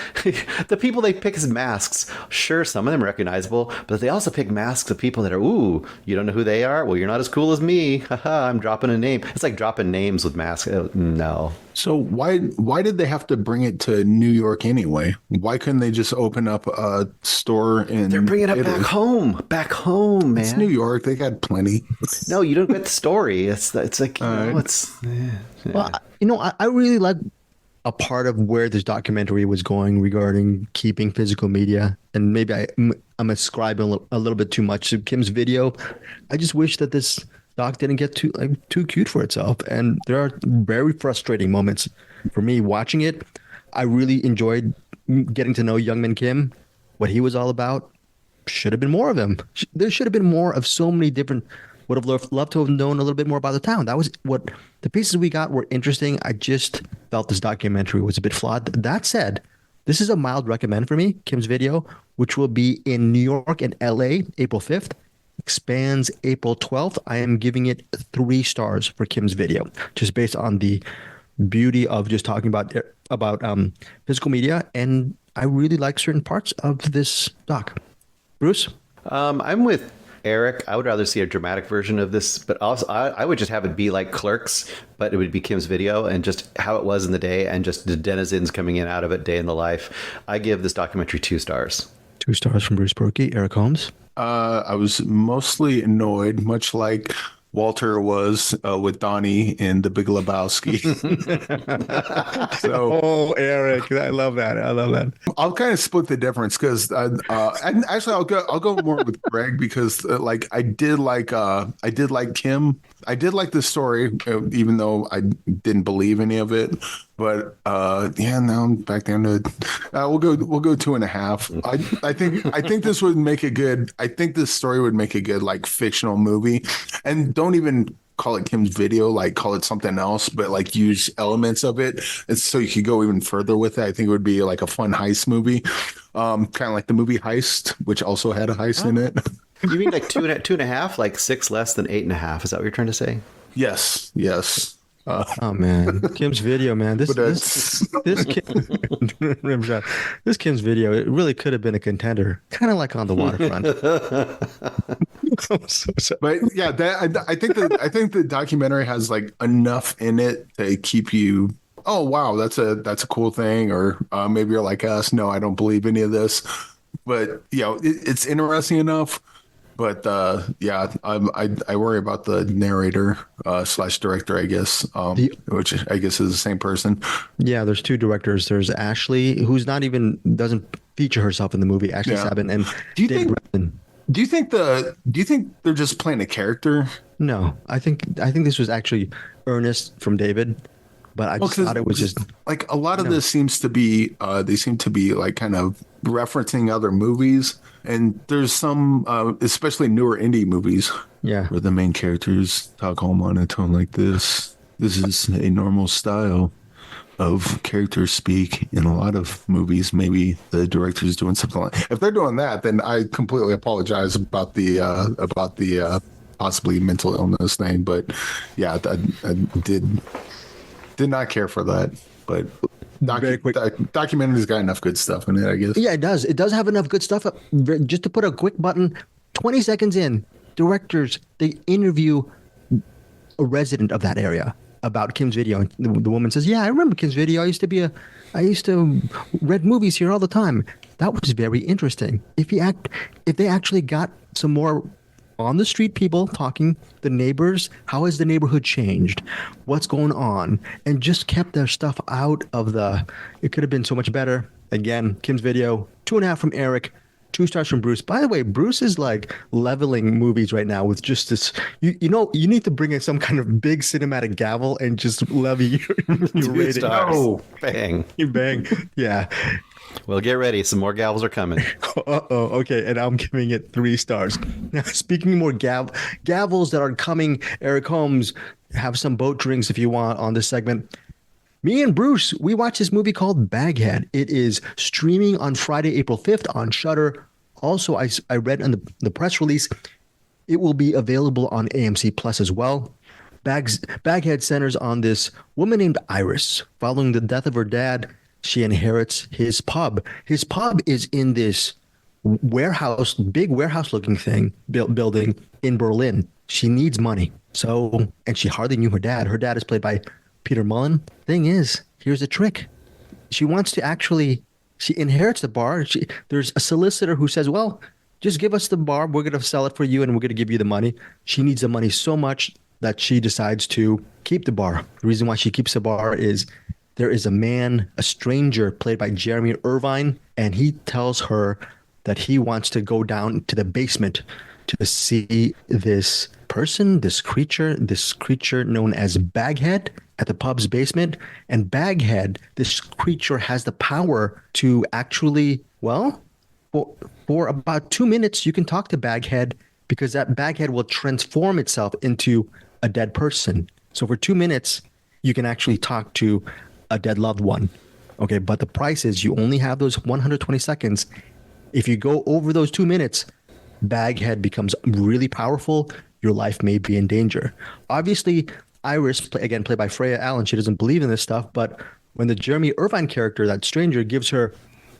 the people they pick as masks, sure, some of them are recognizable, but they also pick masks of people that are, ooh, you don't know who they are? Well, you're not as cool as me. Haha, I'm dropping a name. It's like dropping names with masks. No. So why did they have to bring it to New York anyway? Why couldn't they just open up a store in They're bringing it back home, man. It's New York. They got plenty. No, you don't get the story. It's like, it's... Yeah. Well, I really like a part of where this documentary was going regarding keeping physical media. And maybe I'm ascribing a little bit too much to Kim's Video. I just wish that this doc didn't get too cute for itself. And there are very frustrating moments for me watching it. I really enjoyed getting to know Youngman Kim, what he was all about. Should have been more of him. There should have been more of so many different. Would have loved to have known a little bit more about the town. That was what the pieces we got were interesting. I just felt this documentary was a bit flawed. That said, this is a mild recommend for me, Kim's Video, which will be in New York and LA, April 5th. Expands April 12th. I am giving it 3 stars for Kim's Video, just based on the beauty of just talking about physical media and I really like certain parts of this doc. Bruce? I'm with Eric. I would rather see a dramatic version of this, but also I would just have it be like Clerks, but it would be Kim's Video and just how it was in the day and just the denizens coming in and out of it day in the life. I give this documentary 2 stars. 2 stars from Bruce Purkey. Eric Holmes? I was mostly annoyed, much like Walter was with Donnie in The Big Lebowski. Oh, Eric, I love that. I'll kind of split the difference because, and actually, I'll go more with Greg because, I did like Kim. I did like the story, even though I didn't believe any of it. But now I'm back down to we'll go 2.5. I think this would make a good. I think this story would make a good fictional movie, and don't even call it Kim's Video, call it something else, but use elements of it, and so you could go even further with it. I think it would be a fun heist movie, kind of like the movie Heist, which also had a heist in it. You mean 2.5, 6 less than 8.5? Is that what you're trying to say? Yes. Oh man, Kim's Video, man. This Kim's Video, it really could have been a contender, kind of like On the Waterfront. I'm so sorry. But yeah, I think the documentary has enough in it to keep you. Oh wow, that's a cool thing, or maybe you're like us. No, I don't believe any of this. But it's interesting enough. But I worry about the narrator / director, I guess, which I guess is the same person. Yeah, there's 2 directors. There's Ashley, who's doesn't feature herself in the movie. Ashley Sabin and David Redman. Do you think they're just playing a character? No, I think this was actually earnest from David. But I just thought it was just a lot of this seems to be they seem to be kind of referencing other movies, and there's some especially newer indie movies where the main characters talk all monotone like this. This is a normal style of character speak in a lot of movies. Maybe the director's doing something if they're doing that, then I completely apologize about the possibly mental illness thing. But yeah, I did not care for that, but documentary's got enough good stuff in it, I guess. Yeah, it does. It does have enough good stuff. Just to put a quick button, 20 seconds in, directors, they interview a resident of that area about Kim's Video. And the woman says, yeah, I remember Kim's Video. I used to rent movies here all the time. That was very interesting. If they actually got some more on the street people talking, the neighbors, how has the neighborhood changed, what's going on, and just kept their stuff out of it could have been so much better. Again, Kim's Video, 2.5 from Eric, 2 stars from Bruce. By the way, Bruce is leveling movies right now with just this. You need to bring in some kind of big cinematic gavel and just levy your rating. Stars. Oh, bang, yeah. Well, get ready. Some more gavels are coming. Okay. And I'm giving it 3 stars. Now, speaking more gavels that are coming, Eric Holmes, have some boat drinks if you want on this segment. Me and Bruce, we watched this movie called Baghead. It is streaming on Friday, April 5th on Shudder. Also, I read on the press release, it will be available on AMC Plus as well. Baghead centers on this woman named Iris. Following the death of her dad, she inherits his pub. His pub is in this big warehouse-looking building in Berlin. She needs money. And she hardly knew her dad. Her dad is played by Peter Mullen. Thing is, here's a trick. She inherits the bar. There's a solicitor who says, well, just give us the bar. We're going to sell it for you, and we're going to give you the money. She needs the money so much that she decides to keep the bar. The reason why she keeps the bar is there is a stranger played by Jeremy Irvine, and he tells her that he wants to go down to the basement to see this creature known as Baghead at the pub's basement. And Baghead, this creature has the power to actually, for about 2 minutes, you can talk to Baghead because that Baghead will transform itself into a dead person. So for 2 minutes, you can actually talk to a dead loved one. Okay, but the price is you only have those 120 seconds. If you go over those 2 minutes, Baghead becomes really powerful. Your life may be in danger. Obviously, Iris, again played by Freya Allen, she doesn't believe in this stuff, but when the Jeremy Irvine character, that stranger, gives her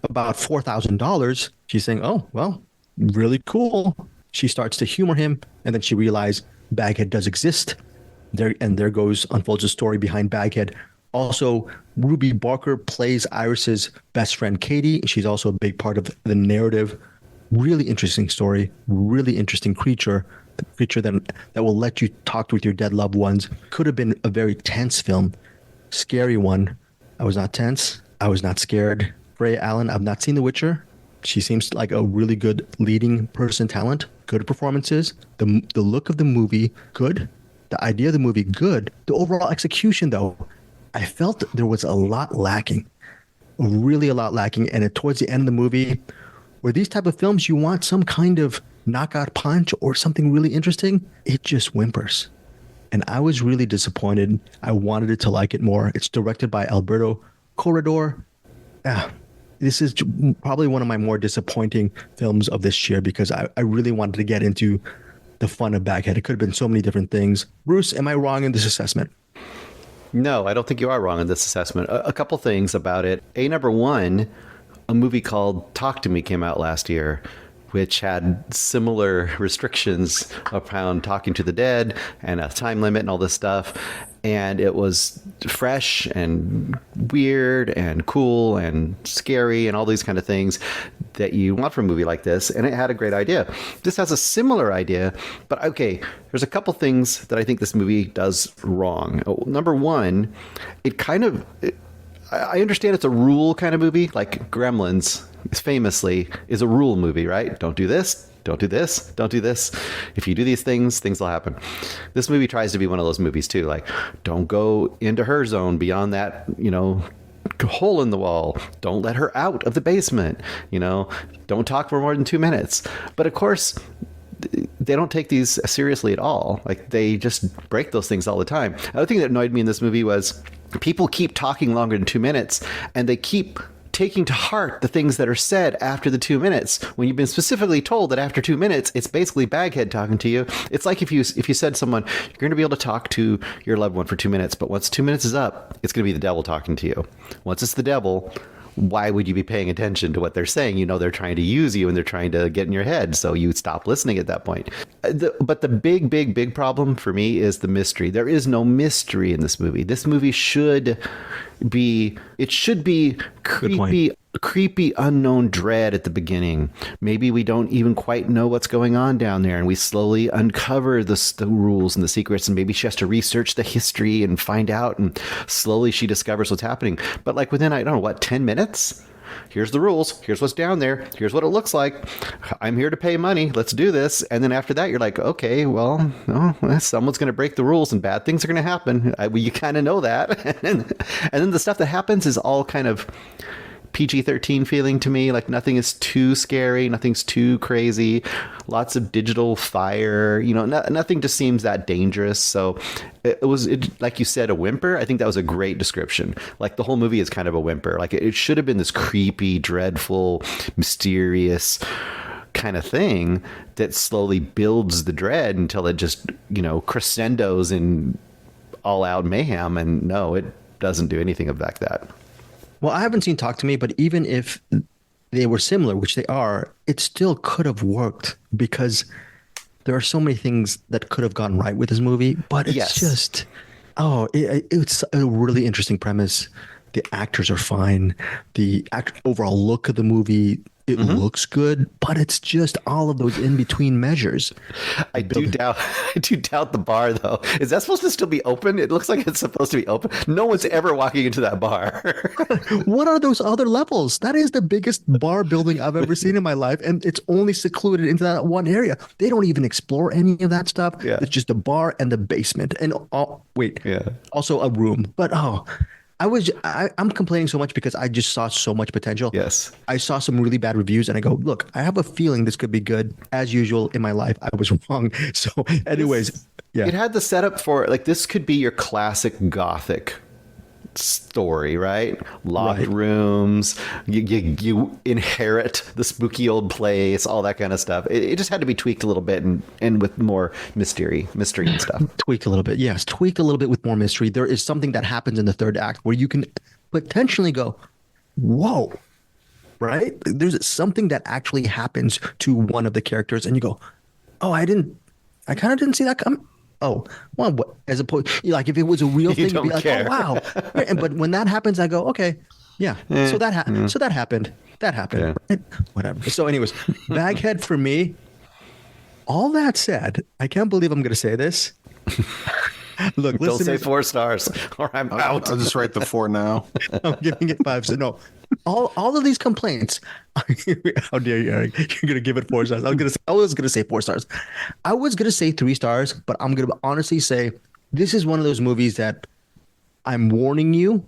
about $4,000. She's saying, oh, well, really cool. She starts to humor him, and then she realizes Baghead does exist. There unfolds the story behind Baghead. Also, Ruby Barker plays Iris's best friend, Katie. She's also a big part of the narrative. Really interesting story, really interesting creature. The creature that will let you talk with your dead loved ones. Could have been a very tense film, scary one. I was not tense. I was not scared. Freya Allen, I've not seen The Witcher. She seems like a really good leading person talent. Good performances. The look of the movie, good. The idea of the movie, good. The overall execution, though, I felt there was a lot lacking. Really a lot lacking. And towards the end of the movie, where these type of films, you want some kind of knockout punch or something really interesting, it just whimpers. And I was really disappointed. I wanted it to like it more. It's directed by Alberto Corredor. This is probably one of my more disappointing films of this year because I really wanted to get into the fun of Baghead. It could have been so many different things. Bruce, am I wrong in this assessment? No, I don't think you are wrong in this assessment. A couple things about it. Number one, a movie called Talk to Me came out last year, which had similar restrictions around talking to the dead and a time limit and all this stuff. And it was fresh and weird and cool and scary and all these kind of things that you want from a movie like this. And it had a great idea. This has a similar idea, but okay, there's a couple things that I think this movie does wrong. Number one, I understand it's a rule kind of movie, like Gremlins famously is a rule movie, right? Don't do this. Don't do this. Don't do this. If you do these things, things will happen. This movie tries to be one of those movies too. Like, don't go into her zone beyond that, hole in the wall. Don't let her out of the basement. Don't talk for more than 2 minutes. But of course, they don't take these seriously at all. Like, they just break those things all the time. Another thing that annoyed me in this movie was people keep talking longer than 2 minutes, and they keep taking to heart the things that are said after the 2 minutes when you've been specifically told that after 2 minutes it's basically Baghead talking to you. It's like if you said to someone, you're going to be able to talk to your loved one for 2 minutes, but once 2 minutes is up, it's going to be the devil talking to you. Once it's the devil, why would you be paying attention to what they're saying? They're trying to use you and they're trying to get in your head, so you stop listening at that point. But the big problem for me is the mystery. There is no mystery in this movie. This movie should be creepy unknown dread at the beginning. Maybe we don't even quite know what's going on down there, and we slowly uncover the rules and the secrets, and maybe she has to research the history and find out, and slowly she discovers what's happening. But like within, 10 minutes? Here's the rules. Here's what's down there. Here's what it looks like. I'm here to pay money. Let's do this. And then after that, you're like, okay, well, someone's going to break the rules and bad things are going to happen. You kind of know that. And then the stuff that happens is all kind of PG-13 feeling to me. Like, nothing is too scary. Nothing's too crazy. Lots of digital fire. Nothing just seems that dangerous. So it was like you said, a whimper. I think that was a great description. Like, the whole movie is kind of a whimper. Like, it should have been this creepy, dreadful, mysterious kind of thing that slowly builds the dread until it just, crescendos in all out mayhem. And no, it doesn't do anything like that. Well, I haven't seen Talk to Me, but even if they were similar, which they are, it still could have worked because there are so many things that could have gone right with this movie. But it's just, it's a really interesting premise. The actors are fine. The overall look of the movie, it looks good, but it's just all of those in-between measures. I do doubt the bar, though. Is that supposed to still be open? It looks like it's supposed to be open. No one's ever walking into that bar. What are those other levels? That is the biggest bar building I've ever seen in my life, and it's only secluded into that one area. They don't even explore any of that stuff. Yeah. It's just a bar and the basement. And also a room. But I'm complaining so much because I just saw so much potential. Yes. I saw some really bad reviews and I go, look, I have a feeling this could be good. As usual in my life, I was wrong. So anyways, It had the setup for, like, this could be your classic Gothic story, right? Locked rooms, you inherit the spooky old place, all that kind of stuff. It just had to be tweaked a little bit and with more mystery and stuff. Tweak a little bit. Yes, tweak a little bit with more mystery. There is something that happens in the third act where you can potentially go, whoa, right? There's something that actually happens to one of the characters, and you go, "Oh, I kind of didn't see that come." Oh, well, what, as opposed, like if it was a real thing, you'd be like, care. "Oh, wow!" But when that happens, I go, "Okay, yeah." So that happened. That happened. Yeah. Right? Whatever. So, anyways, Baghead for me. All that said, I can't believe I'm going to say this. Look, Don't say listeners, 4 stars, or I'm out. I'll just write the 4 now. I'm giving it 5. So no, all of these complaints. How dare you, Eric? You're going to give it 4 stars. I was going to say 4 stars. I was going to say 3 stars, but I'm going to honestly say this is one of those movies that I'm warning you.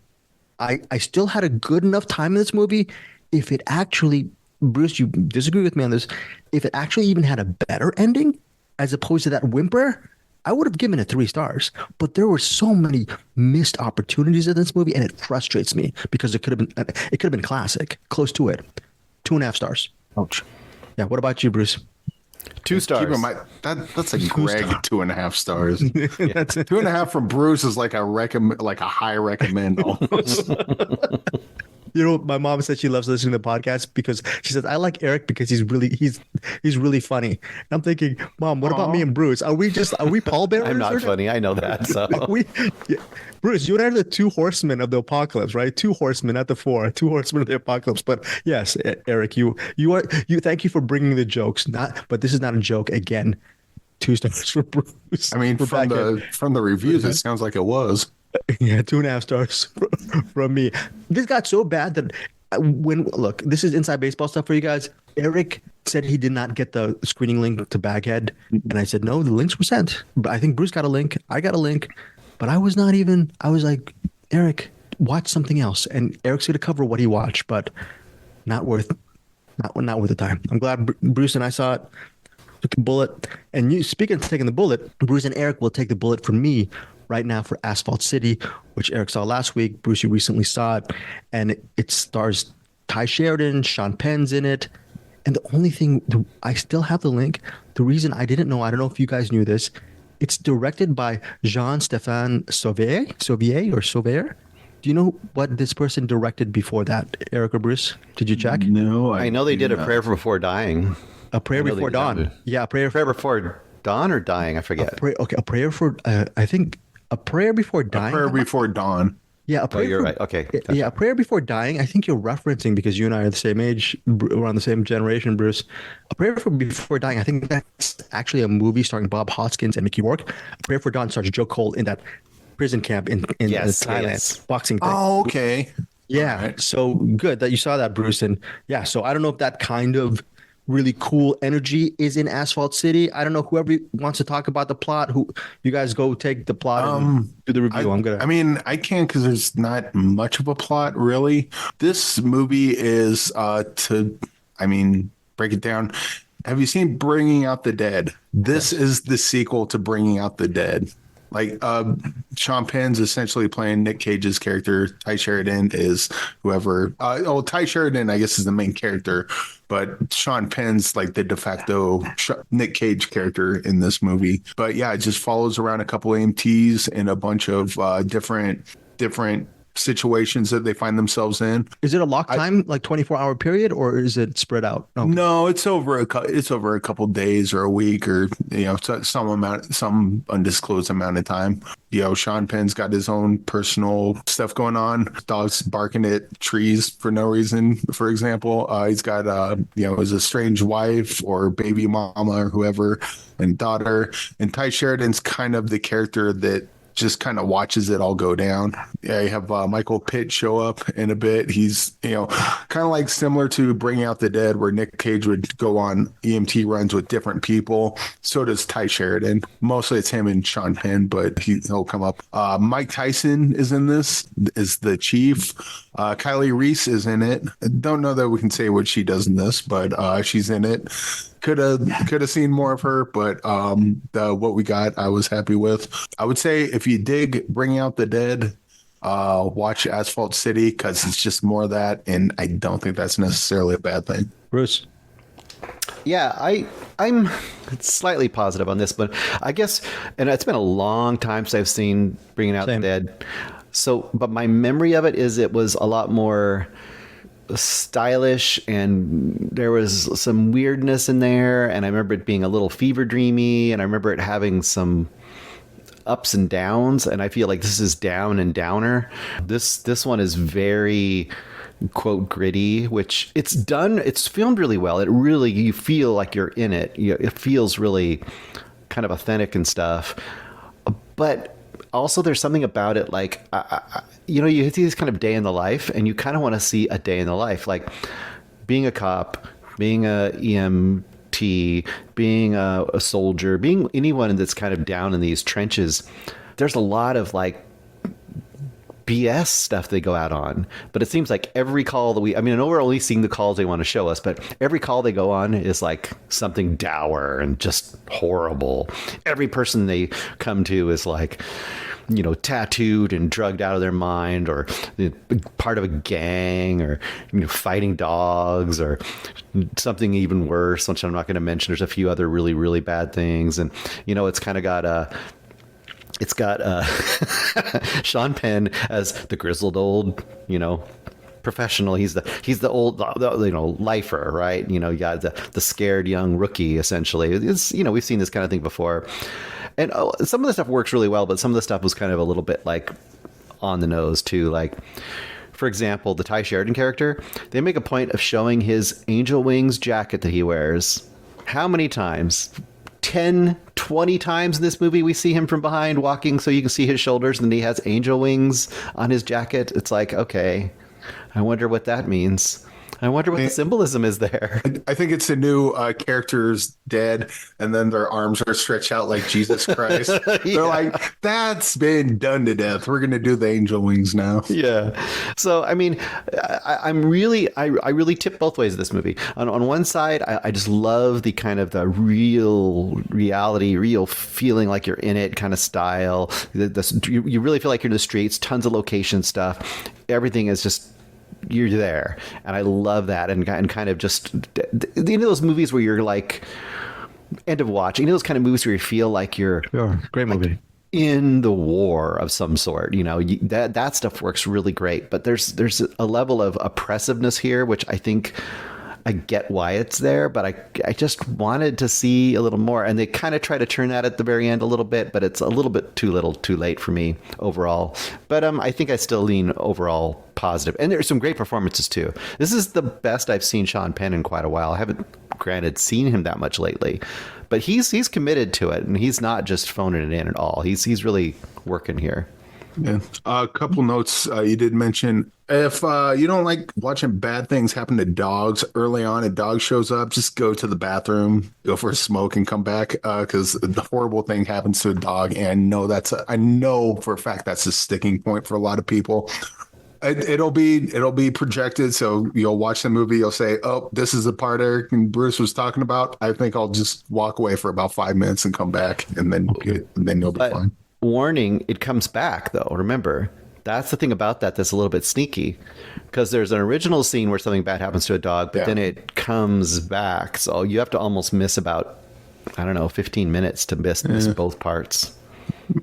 I still had a good enough time in this movie. If it actually, Bruce, you disagree with me on this. If it actually even had a better ending, as opposed to that whimper, I would have given it 3 stars. But there were so many missed opportunities in this movie, and it frustrates me because it could have been classic, close to it. 2.5 stars. Ouch. Yeah. What about you, Bruce? 2 stars. Keep in mind, that's a Greg 2.5 stars. That's it. 2.5 from Bruce is like a high recommend almost. You know, my mom said she loves listening to the podcast because she says, I like Eric because he's really funny. And I'm thinking, Mom, what about me and Bruce? Are we Paul Bearers? I'm not funny. I know that. So Bruce, you and I are the 2 horsemen of the apocalypse, right? 2 horsemen, not the 4. 2 horsemen of the apocalypse. But yes, Eric, you thank you for bringing the jokes. But this is not a joke. Again, 2 stars for Bruce. I mean, from the reviews, it sounds like it was. Yeah, 2.5 stars from me. This got so bad that look, this is inside baseball stuff for you guys. Eric said he did not get the screening link to Baghead, and I said no, the links were sent. But I think Bruce got a link. I got a link, but I was like, Eric, watch something else, and Eric's gonna cover what he watched, but not worth the time. I'm glad Bruce and I saw it. Took the bullet, and you speaking of taking the bullet, Bruce and Eric will take the bullet from me right now for Asphalt City, which Eric saw last week. Bruce, you recently saw it, and it stars Ty Sheridan, Sean Penn's in it. And the only thing, I still have the link. The reason I don't know if you guys knew this, it's directed by Jean-Stéphane Sauvier. Do you know what this person directed before that, Eric or Bruce? Did you check? No, I know they did A Prayer Before Dying. A Prayer Before Dawn. Yeah, A Prayer Before Dawn or Dying? I forget. A Prayer for, I think, A Prayer Before Dying. A Prayer Before Dawn. Yeah, A Prayer you're right. Okay. Gotcha. Yeah, A Prayer Before Dying. I think you're referencing, because you and I are the same age, we're on the same generation, Bruce. A Prayer Before Dying, I think that's actually a movie starring Bob Hoskins and Mickey Rourke. A Prayer for Dawn stars Joe Cole in that prison camp in Thailand, boxing thing. Oh, okay. Yeah, Right. so good that you saw that, Bruce. And yeah, so I don't know if that kind of really cool energy is in Asphalt City. I don't know, whoever wants to talk about the plot, who you guys go take the plot and do the review. I can't, because there's not much of a plot really. This movie is break it down. Have you seen Bringing Out the Dead? This is the sequel to Bringing Out the Dead. Like Sean Penn's essentially playing Nick Cage's character. Ty Sheridan is whoever. Ty Sheridan, I guess, is the main character, but Sean Penn's like the de facto Nick Cage character in this movie. But yeah, it just follows around a couple of EMTs and a bunch of different situations that they find themselves in. Is it a lock time, like 24-hour period, or is it spread out? Okay. No, it's over a couple days or a week, or some undisclosed amount of time. Sean Penn's got his own personal stuff going on. Dogs barking at trees for no reason, for example. He's got his estranged wife or baby mama or whoever and daughter. And Ty Sheridan's kind of the character that just kind of watches it all go down. Yeah, you have Michael Pitt show up in a bit. He's, kind of like similar to Bringing Out the Dead, where Nick Cage would go on EMT runs with different people. So does Ty Sheridan. Mostly it's him and Sean Penn, but he'll come up. Mike Tyson is in this, is the chief. Kylie Reese is in it. Don't know that we can say what she does in this, but she's in it. Could have seen more of her, but what we got, I was happy with. I would say if you dig Bringing Out the Dead, watch Asphalt City, because it's just more of that, and I don't think that's necessarily a bad thing. Bruce? Yeah, I'm slightly positive on this, but I guess, and it's been a long time since I've seen Bringing Out the Dead. So, but my memory of it is it was a lot more stylish, and there was some weirdness in there, and I remember it being a little fever dreamy, and I remember it having some ups and downs, and I feel like this is down and downer. This one is very quote gritty, which it's filmed really well. It really, you feel like you're in it. It feels really kind of authentic and stuff, but also there's something about it, like you see this kind of day in the life, and you kind of want to see a day in the life, like being a cop, being a EMT, being a soldier, being anyone that's kind of down in these trenches. There's a lot of like BS stuff they go out on, but it seems like every call that I know we're only seeing the calls they want to show us, but every call they go on is like something dour and just horrible. Every person they come to is like, tattooed and drugged out of their mind, or part of a gang, or fighting dogs, or something even worse, which I'm not going to mention. There's a few other really, really bad things, and it's kind of got it's got Sean Penn as the grizzled old, professional. He's the old, lifer, right? You got the scared young rookie, essentially. It's, we've seen this kind of thing before. And some of the stuff works really well, but some of the stuff was kind of a little bit like on the nose too. Like, for example, the Ty Sheridan character, they make a point of showing his angel wings jacket that he wears. How many times? 10, 20 times in this movie we see him from behind walking so you can see his shoulders, and then he has angel wings on his jacket. It's like, okay, I wonder what that means. I wonder what the symbolism is there. I think it's a new character's dead, and then their arms are stretched out like Jesus Christ. They're like, that's been done to death. We're going to do the angel wings now. Yeah. So, I mean, I really tip both ways of this movie. On one side, I just love the kind of the real reality, real feeling like you're in it kind of style. You really feel like you're in the streets, tons of location stuff. Everything is just, you're there, and I love that, and kind of just those movies where you're like end of watching, those kind of movies where you feel like you're great movie, like in the war of some sort. That stuff works really great, but there's a level of oppressiveness here, which I think I get why it's there, but I just wanted to see a little more, and they kind of try to turn that at the very end a little bit, but it's a little bit too little too late for me overall. But I think I still lean overall positive, and there's some great performances too. This is the best I've seen Sean Penn in quite a while. I haven't, granted, seen him that much lately, but he's committed to it, and he's not just phoning it in at all. He's really working here. Yeah. A couple notes. You did mention, if you don't like watching bad things happen to dogs early on, a dog shows up, just go to the bathroom, go for a smoke, and come back, because the horrible thing happens to a dog. And I know for a fact that's a sticking point for a lot of people. It'll be projected, so you'll watch the movie, you'll say, oh, this is the part Eric and Bruce was talking about. I think I'll just walk away for about 5 minutes and come back, and then you'll be fine. Warning, it comes back though. Remember, that's the thing about that's a little bit sneaky, because there's an original scene where something bad happens to a dog, but then it comes back. So you have to almost miss about, 15 minutes to miss both parts.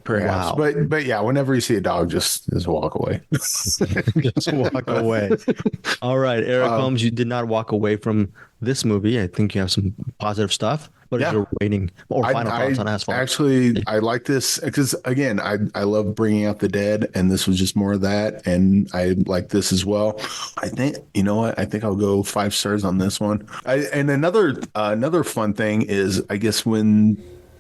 Perhaps. Wow. But yeah, whenever you see a dog, just walk away. Just walk away. All right, Eric Holmes, you did not walk away from this movie. I think you have some positive stuff. What is your rating or final thoughts on Asphalt? Actually, I like this because, again, I love bringing out the dead, and this was just more of that, and I like this as well. I think, you know what? I think I'll go 5 stars on this one. And another fun thing is, I guess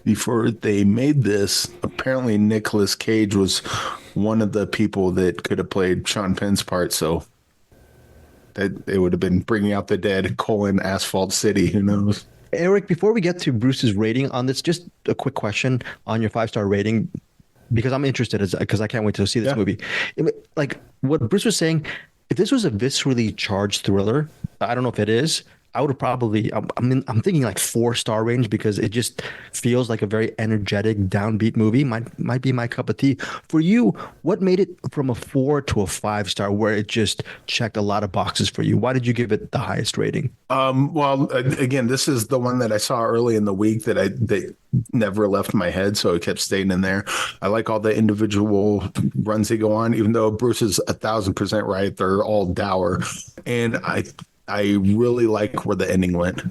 before they made this, apparently Nicolas Cage was one of the people that could have played Sean Penn's part, so that it would have been Bringing Out the Dead, Asphalt City, who knows? Eric, before we get to Bruce's rating on this, just a quick question on your 5-star rating, because I'm interested, because I can't wait to see this movie. Like what Bruce was saying, if this was a viscerally charged thriller, I don't know if it is, I would probably, I'm thinking like 4-star range because it just feels like a very energetic, downbeat movie. Might be my cup of tea. For you, what made it from a 4 to a 5-star where it just checked a lot of boxes for you? Why did you give it the highest rating? Well, again, this is the one that I saw early in the week that never left my head, so it kept staying in there. I like all the individual runs they go on, even though Bruce is 1,000% right. They're all dour, and I really like where the ending went.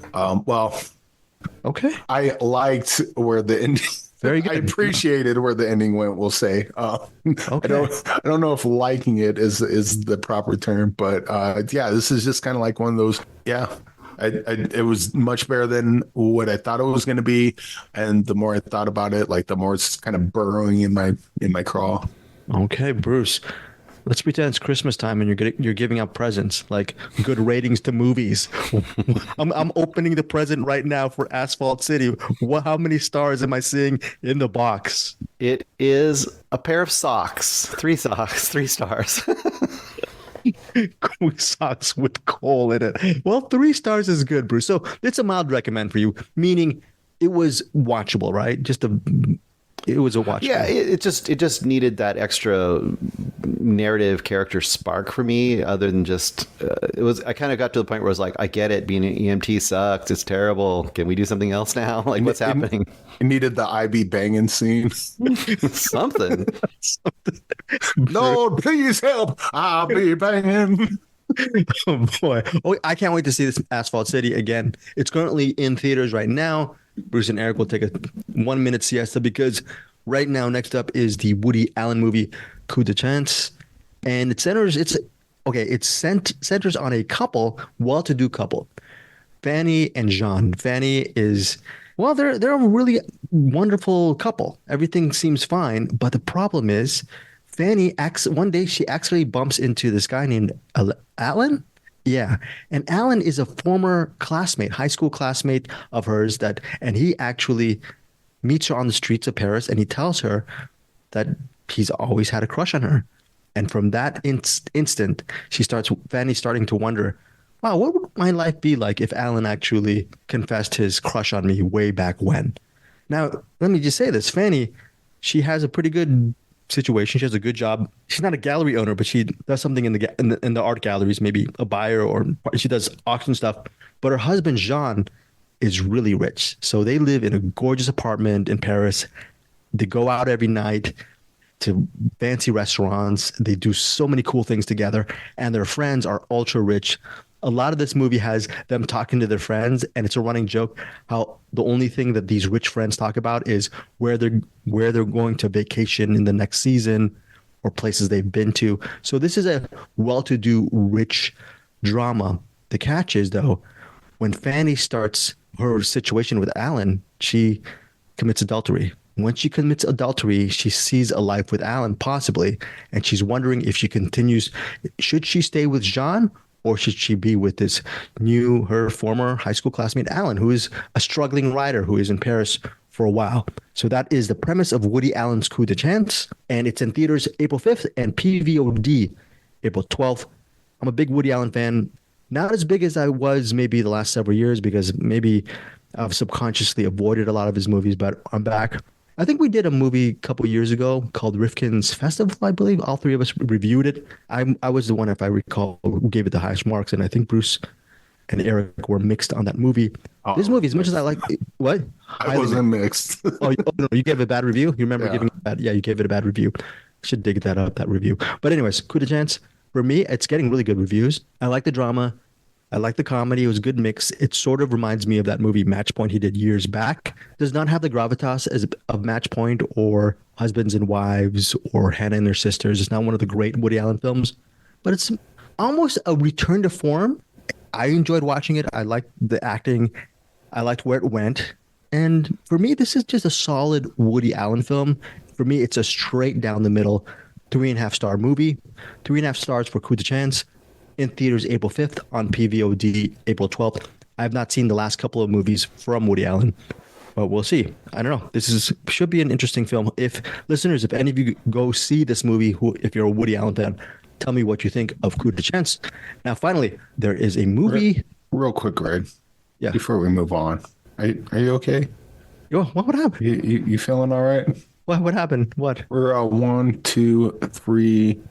Okay. I liked where the ending. Very good. I appreciated where the ending went. We'll say. Okay. I don't know if liking it is the proper term, but yeah, this is just kind of like one of those. Yeah, it was much better than what I thought it was going to be, and the more I thought about it, like the more it's kind of burrowing in my craw. Okay, Bruce. Let's pretend it's Christmas time and you're giving out presents, like good ratings to movies. I'm opening the present right now for Asphalt City. How many stars am I seeing in the box? It is a pair of socks. 3 socks, 3 stars. Socks with coal in it. Well, 3 stars is good, Bruce. So it's a mild recommend for you, meaning it was watchable, right? It was a watchable. Yeah, it just needed that extra narrative character spark for me. Other than just it was, I kind of got to the point where I was like, I get it. Being an EMT sucks. It's terrible. Can we do something else now? Like, what's happening? It needed the IB banging scene. Something. Lord, please help! I'll be banging. Oh boy! Oh, I can't wait to see this Asphalt City again. It's currently in theaters right now. Bruce and Eric will take a 1-minute siesta because right now, next up is the Woody Allen movie Coup de Chance, and it centers on a couple, well-to-do couple, Fanny and Jean. Fanny is, well, they're a really wonderful couple. Everything seems fine, but the problem is Fanny one day she actually bumps into this guy named Alan. Yeah. And Alan is a former classmate, high school classmate of hers and he actually meets her on the streets of Paris and he tells her that he's always had a crush on her. And from that instant, Fanny's starting to wonder, wow, what would my life be like if Alan actually confessed his crush on me way back when? Now, let me just say this. Fanny, she has a pretty good situation. She has a good job. She's not a gallery owner, but she does something in the art galleries, maybe a buyer, or she does auction stuff. But her husband Jean is really rich, so they live in a gorgeous apartment in Paris. They go out every night to fancy restaurants. They do so many cool things together, and their friends are ultra rich. A lot of this movie has them talking to their friends, and it's a running joke how the only thing that these rich friends talk about is where they're going to vacation in the next season or places they've been to. So this is a well-to-do rich drama. The catch is, though, when Fanny starts her situation with Alan, she commits adultery. When she commits adultery, she sees a life with Alan, possibly, and she's wondering if she continues. Should she stay with Jean? Or should she be with her former high school classmate, Alan, who is a struggling writer who is in Paris for a while? So that is the premise of Woody Allen's Coup de Chance. And it's in theaters April 5th and PVOD April 12th. I'm a big Woody Allen fan. Not as big as I was maybe the last several years because maybe I've subconsciously avoided a lot of his movies, but I'm back. I think we did a movie a couple years ago called Rifkin's Festival, I believe. All 3 of us reviewed it. I was the one, if I recall, who gave it the highest marks, and I think Bruce and Eric were mixed on that movie. This movie, as much as I like it, what? I wasn't mixed. No, you gave it a bad review? You remember giving it a bad? Yeah, you gave it a bad review. Should dig that review. But anyways, Coup de Chance, for me, it's getting really good reviews. I like the drama. I like the comedy. It was a good mix. It sort of reminds me of that movie Match Point he did years back. Does not have the gravitas of Match Point or Husbands and Wives or Hannah and Their Sisters. It's not one of the great Woody Allen films, but it's almost a return to form. I enjoyed watching it. I liked the acting. I liked where it went. And for me, this is just a solid Woody Allen film. For me, it's a straight down the middle 3.5-star movie. 3.5 stars for Coup de Chance. In theaters April 5th, on PVOD April 12th. I have not seen the last couple of movies from Woody Allen, but we'll see. I don't know. Should be an interesting film. If any of you go see this movie, if you're a Woody Allen fan, tell me what you think of Coup de Chance. Now, finally, there is a movie. real quick, Greg. Yeah. Before we move on, are you okay? Yo, what happened? You feeling all right? What happened? What? We're 1, 2, 3. This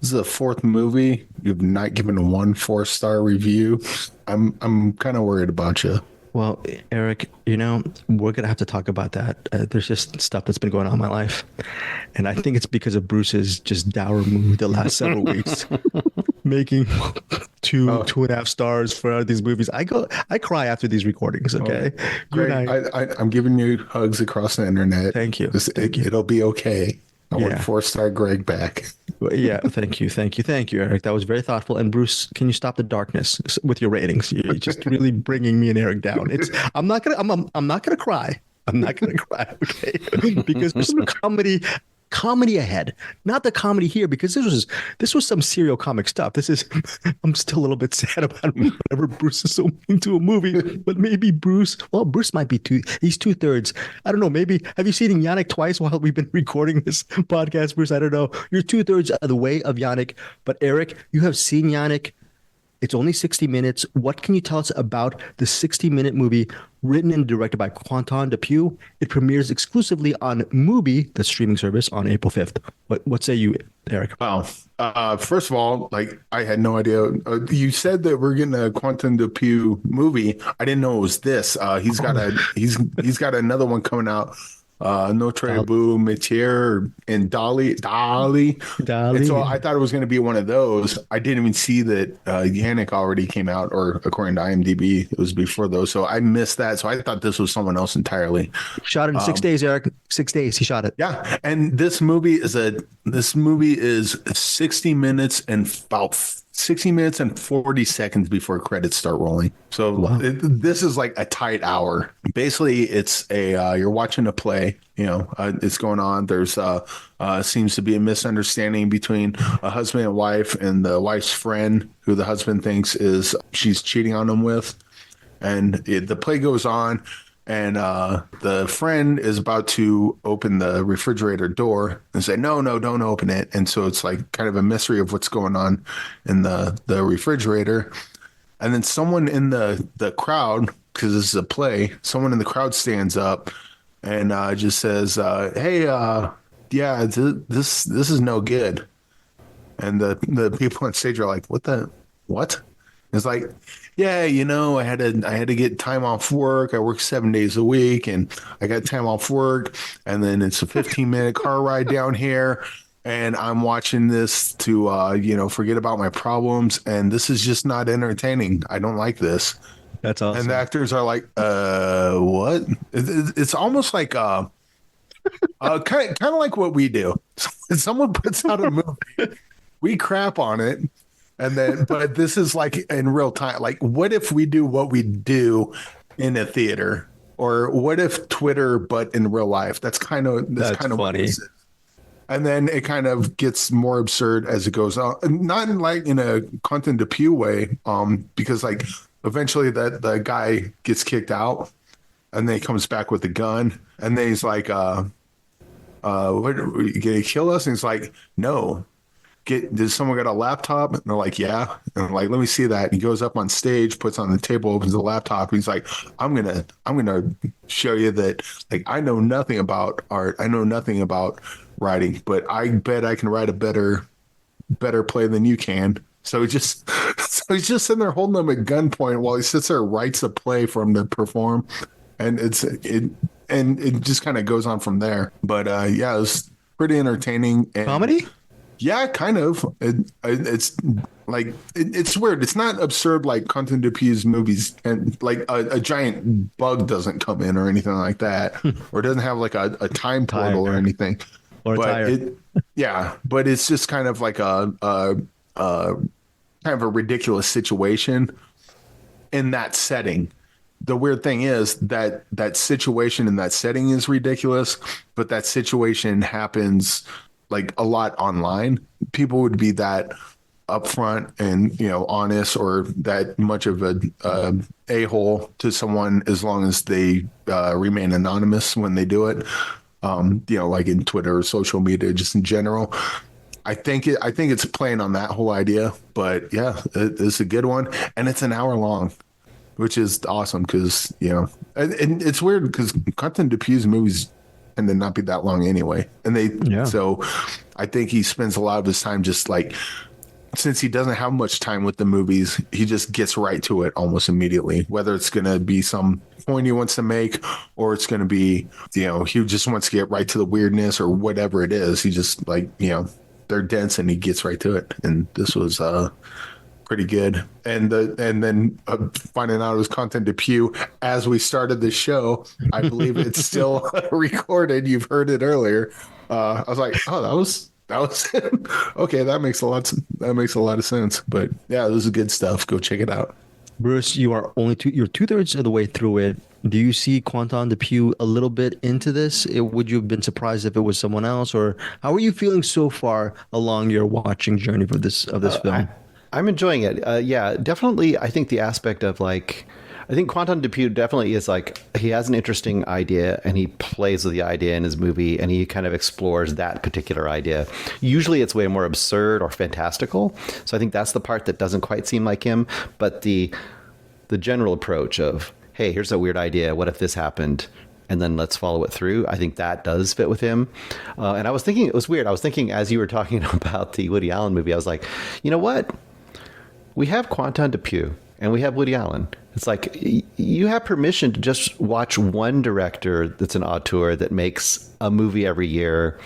is the fourth movie. You've not given a 1 4-star review. I'm kind of worried about you. Well, Eric, we're going to have to talk about that. There's just stuff that's been going on in my life. And I think it's because of Bruce's just dour mood the last several weeks. Making 2.5 stars for these movies. I cry after these recordings, okay? Greg, I'm giving you hugs across the internet. Thank you. It'll be okay. I want 4-star Greg back. Yeah, thank you, Eric. That was very thoughtful. And Bruce, can you stop the darkness with your ratings? You're just really bringing me and Eric down. I'm not gonna cry. I'm not gonna cry, okay? Because there's some comedy ahead, not the comedy here, because this was some serial comic stuff. I'm still a little bit sad about whenever Bruce is so mean to a movie, but maybe Bruce might be he's 2/3. I don't know. Maybe, have you seen Yannick twice while we've been recording this podcast, Bruce? I don't know. You're 2/3 of the way of Yannick, but Eric, you have seen Yannick. It's only 60 minutes. What can you tell us about the 60-minute movie written and directed by Quentin Dupieux? It premieres exclusively on Mubi, the streaming service, on April 5th. What say you, Eric? Wow. First of all, I had no idea. You said that we're getting a Quentin Dupieux movie. I didn't know it was this. He's got another one coming out. Notre Beau Métier and Dolly. And so I thought it was going to be one of those. I didn't even see that Yannick already came out, or according to IMDb, it was before those. So I missed that. So I thought this was someone else entirely. Shot it in 6 days, Eric. 6 days. He shot it. Yeah, and this movie is 60 minutes and about 60 minutes and 40 seconds before credits start rolling. So wow. This is like a tight hour. Basically, it's you're watching a play. It's going on. There's seems to be a misunderstanding between a husband and wife, and the wife's friend, who the husband thinks she's cheating on him with. And the play goes on, and the friend is about to open the refrigerator door and say, no, don't open it. And so it's like kind of a mystery of what's going on in the refrigerator. And then someone in the crowd, because this is a play, someone in the crowd stands up and just says, hey, yeah, this is no good. And the people on stage are like, what? It's like, yeah, I had to get time off work. I work 7 days a week, and I got time off work, and then it's a 15-minute car ride down here, and I'm watching this to forget about my problems, and this is just not entertaining. I don't like this. That's awesome. And the actors are like, what? It's almost like kind of like what we do. Someone puts out a movie, we crap on it. But this is like in real time. Like, what if we do what we do in a theater, or what if Twitter, but in real life? That's kind of funny. And then it kind of gets more absurd as it goes on. Not in a Quentin Dupieux way, because like eventually the guy gets kicked out, and then he comes back with a gun, and then he's like, "What? Are you gonna kill us?" And he's like, "No." Did someone got a laptop? And they're like, yeah. And I'm like, let me see that. And he goes up on stage, puts on the table, opens the laptop. And he's like, I'm gonna show you that, like, I know nothing about art. I know nothing about writing, but I bet I can write a better play than you can. So he's just sitting there holding them at gunpoint while he sits there and writes a play for him to perform. And it just kind of goes on from there. But yeah, it was pretty entertaining. And comedy? Yeah, kind of. It's like it's weird. It's not absurd like Quentin Dupieux's movies, and like a giant bug doesn't come in or anything like that, or it doesn't have like a time portal or anything. Or but it's just kind of like a kind of a ridiculous situation in that setting. The weird thing is that situation in that setting is ridiculous, but that situation happens like a lot online. People would be that upfront and honest, or that much of a hole to someone, as long as they remain anonymous when they do it. Like in Twitter or social media, just in general. I think it's playing on that whole idea. But yeah, it's a good one, and it's an hour long. which is awesome because, and it's weird because Quentin Dupieux's movies tend to not be that long anyway. And so I think he spends a lot of his time just like, since he doesn't have much time with the movies, he just gets right to it almost immediately, whether it's going to be some point he wants to make or it's going to be, he just wants to get right to the weirdness or whatever it is. He just like, they're dense and he gets right to it. And this was pretty good. And then finding out it was Quentin Dupieux as we started the show, I believe it's still recorded. You've heard it earlier. I was like, oh, that was him. Okay, that makes a lot of sense. But yeah, this is good stuff. Go check it out. Bruce, you're 2/3 of the way through it. Do you see Quentin Dupieux a little bit into this? Would you have been surprised if it was someone else, or how are you feeling so far along your watching journey for this film? I'm enjoying it. Yeah, definitely. I think the aspect of like, I think Quentin Dupieux definitely is like, he has an interesting idea and he plays with the idea in his movie and he kind of explores that particular idea. Usually it's way more absurd or fantastical. So I think that's the part that doesn't quite seem like him. But the general approach of, hey, here's a weird idea. What if this happened? And then let's follow it through. I think that does fit with him. And I was thinking, it was weird. I was thinking as you were talking about the Woody Allen movie, I was like, you know what? We have Quentin Dupieux and we have Woody Allen. It's like you have permission to just watch one director that's an auteur that makes a movie every year,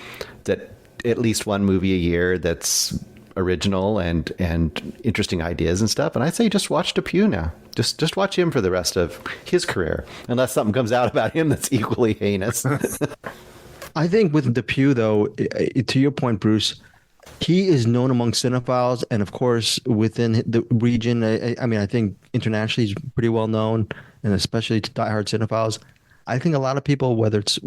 that at least one movie a year that's original and interesting ideas and stuff. And I say just watch Dupieux now. Just watch him for the rest of his career, unless something comes out about him that's equally heinous. I think with Dupieux, though, to your point, Bruce, he is known among cinephiles, and of course within the region. I mean, I think internationally he's pretty well known, and especially to diehard cinephiles. I think a lot of people, whether it's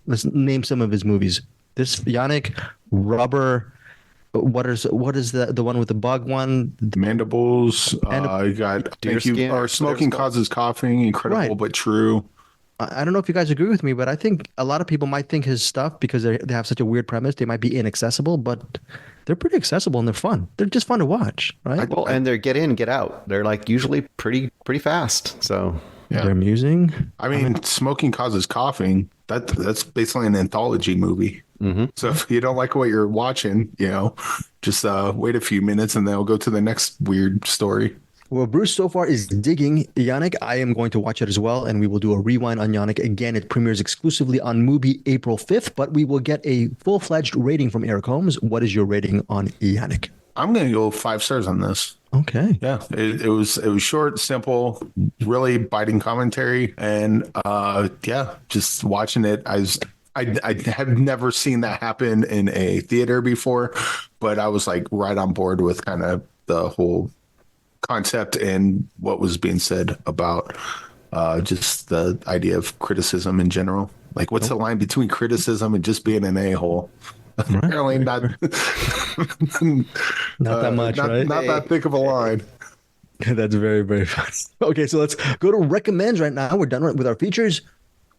let's name some of his movies. This Yannick, Rubber. What is the one with the bug one? Mandibles. You got Smoking Causes Coughing. Incredible but true. I don't know if you guys agree with me, but I think a lot of people might think his stuff, because they have such a weird premise, they might be inaccessible, but they're pretty accessible and they're fun. They're just fun to watch, right? Well, and they're get in, get out. They're like usually pretty fast. So yeah. They're amusing. I mean, Smoking Causes Coughing. That's basically an anthology movie. Mm-hmm. So if you don't like what you're watching, just wait a few minutes and they'll go to the next weird story. Well, Bruce so far is digging Yannick. I am going to watch it as well, and we will do a rewind on Yannick. Again, it premieres exclusively on Mubi April 5th, but we will get a full-fledged rating from Eric Holmes. What is your rating on Yannick? I'm going to go 5 stars on this. Okay. Yeah, it was short, simple, really biting commentary, and just watching it. I have never seen that happen in a theater before, but I was like right on board with kind of the whole concept and what was being said about just the idea of criticism in general. Like, what's the line between criticism and just being an a-hole? Apparently not that much, right? Not that thick of a line. That's very, very funny. Okay, so let's go to recommends right now. We're done with our features.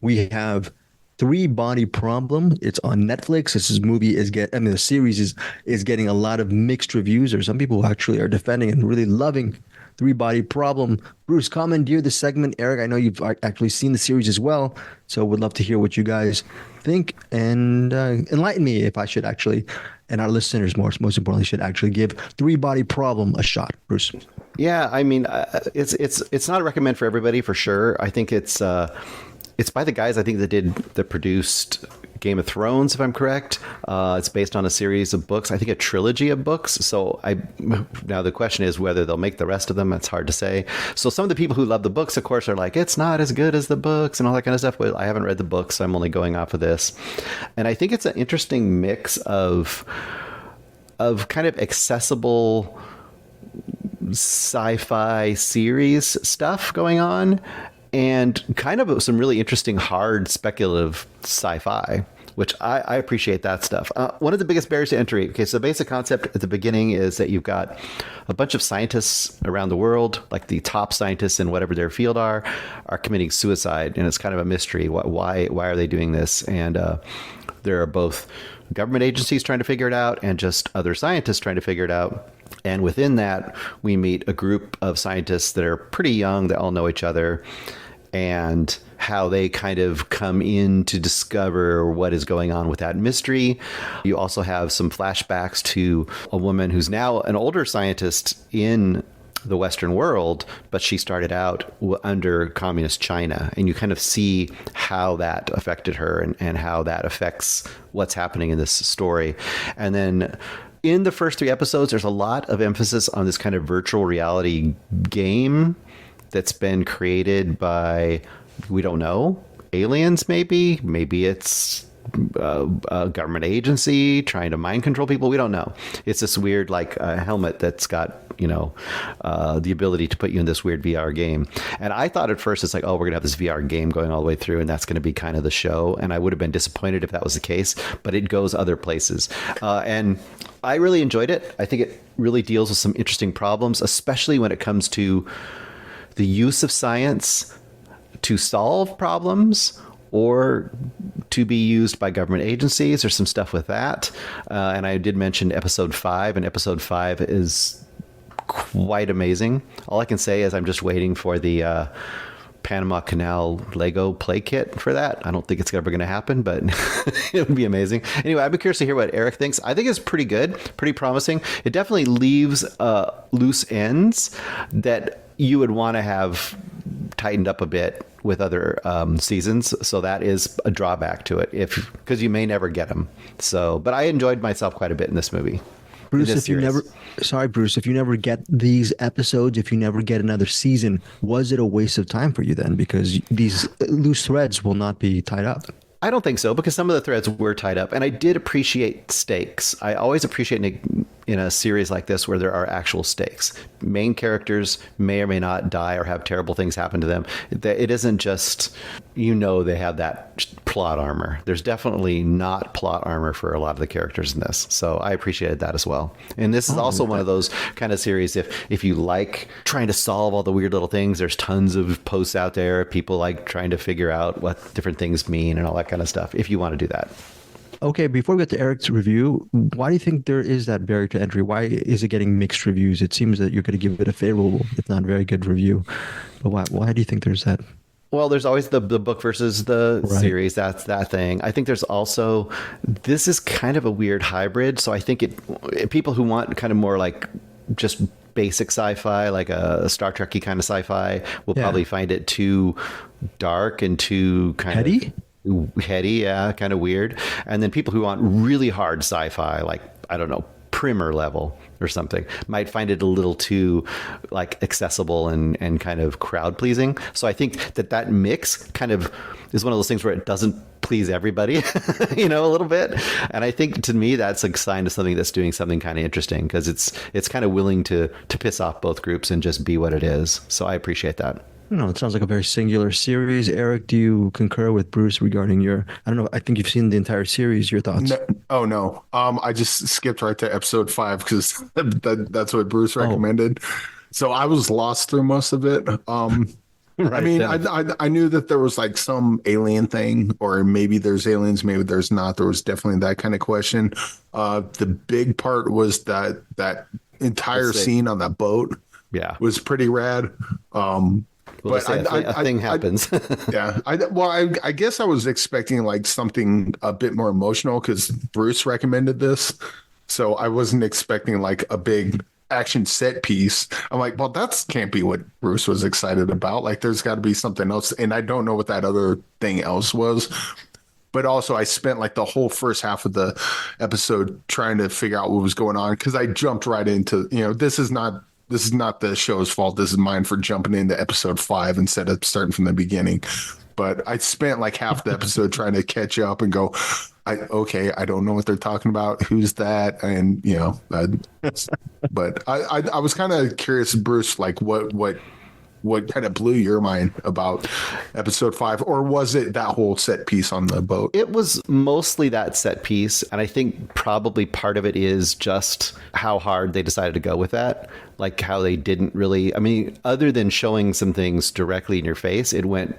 We have Three Body Problem. It's on Netflix. The series is getting a lot of mixed reviews. There's some people who actually are defending and really loving Three Body Problem. Bruce, commandeer the segment. Eric, I know you've actually seen the series as well, so would love to hear what you guys think, and enlighten me if I should actually, and our listeners most importantly, should actually give Three Body Problem a shot. Bruce. Yeah, I mean, it's not a recommend for everybody for sure. I think it's by the guys, I think, that produced Game of Thrones, if I'm correct. It's based on a series of books, I think a trilogy of books. So now the question is whether they'll make the rest of them. That's hard to say. So some of the people who love the books, of course, are like, it's not as good as the books and all that kind of stuff. Well, I haven't read the books, so I'm only going off of this. And I think it's an interesting mix of kind of accessible sci-fi series stuff going on, and kind of some really interesting, hard, speculative sci-fi, which I appreciate that stuff. One of the biggest barriers to entry. Okay, so the basic concept at the beginning is that you've got a bunch of scientists around the world, like the top scientists in whatever their field are committing suicide, and it's kind of a mystery. Why are they doing this? And there are both government agencies trying to figure it out and just other scientists trying to figure it out. And within that, we meet a group of scientists that are pretty young, that all know each other, and how they kind of come in to discover what is going on with that mystery. You also have some flashbacks to a woman who's now an older scientist in the Western world, but she started out under communist China. And you kind of see how that affected her and how that affects what's happening in this story. And then in the first 3 episodes, there's a lot of emphasis on this kind of virtual reality game that's been created by, we don't know, aliens maybe. Maybe it's a government agency trying to mind control people. We don't know. It's this weird like helmet that's got, the ability to put you in this weird VR game. And I thought at first it's like, oh, we're gonna have this VR game going all the way through and that's going to be kind of the show. And I would have been disappointed if that was the case, but it goes other places. And I really enjoyed it. I think it really deals with some interesting problems, especially when it comes to the use of science to solve problems or to be used by government agencies. There's some stuff with that. And I did mention episode 5, and episode 5 is quite amazing. All I can say is I'm just waiting for the Panama Canal Lego play kit for that. I don't think it's ever going to happen, but it would be amazing. Anyway, I'd be curious to hear what Eric thinks. I think it's pretty good, pretty promising. It definitely leaves loose ends that you would want to have tightened up a bit with other seasons. So that is a drawback to it, because you may never get them. So, but I enjoyed myself quite a bit in this movie. Bruce, if you never get these episodes, if you never get another season, was it a waste of time for you then? Because these loose threads will not be tied up. I don't think so, because some of the threads were tied up, and I did appreciate stakes. I always appreciate in a series like this where there are actual stakes. Main characters may or may not die or have terrible things happen to them. It isn't just, they have that plot armor. There's definitely not plot armor for a lot of the characters in this. So I appreciated that as well. And this is also one of those kind of series, if you like trying to solve all the weird little things, there's tons of posts out there, people like trying to figure out what different things mean and all that kind of stuff, if you want to do that. Okay, before we get to Eric's review, why do you think there is that barrier to entry? Why is it getting mixed reviews? It seems that you're going to give it a favorable, if not very good review. But why do you think there's that? Well, there's always the book versus the series. That's that thing. I think there's also, this is kind of a weird hybrid. So I think people who want kind of more like just basic sci-fi, like a Star Trek-y kind of sci-fi, will probably find it too dark and too kind of heady, kind of weird. And then people who want really hard sci-fi, like, I don't know, primer level or something, might find it a little too like accessible and kind of crowd pleasing. So I think that mix kind of is one of those things where it doesn't please everybody, a little bit. And I think to me, that's a sign of something that's doing something kind of interesting, because it's kind of willing to piss off both groups and just be what it is. So I appreciate that. No, it sounds like a very singular series. Eric, do you concur with Bruce regarding I don't know, I think you've seen the entire series. Your thoughts? No. I just skipped right to episode 5 because that's what Bruce recommended. So I was lost through most of it. I mean, I knew that there was like some alien thing, or maybe there's aliens, maybe there's not. There was definitely that kind of question. The big part was that entire scene on that boat was pretty rad. Well, but a thing happens. I guess I was expecting like something a bit more emotional because Bruce recommended this. So I wasn't expecting like a big action set piece. I'm like, well, that can't be what Bruce was excited about. Like, there's got to be something else. And I don't know what that other thing else was. But also, I spent like the whole first half of the episode trying to figure out what was going on, because I jumped right into, this is not the show's fault. This is mine for jumping into episode 5 instead of starting from the beginning. But I spent like half the episode trying to catch up and go, I don't know what they're talking about. Who's that? And, but I was kind of curious, Bruce, like what kind of blew your mind about episode 5? Or was it that whole set piece on the boat? It was mostly that set piece. And I think probably part of it is just how hard they decided to go with that. Like how they didn't really, I mean, other than showing some things directly in your face, it went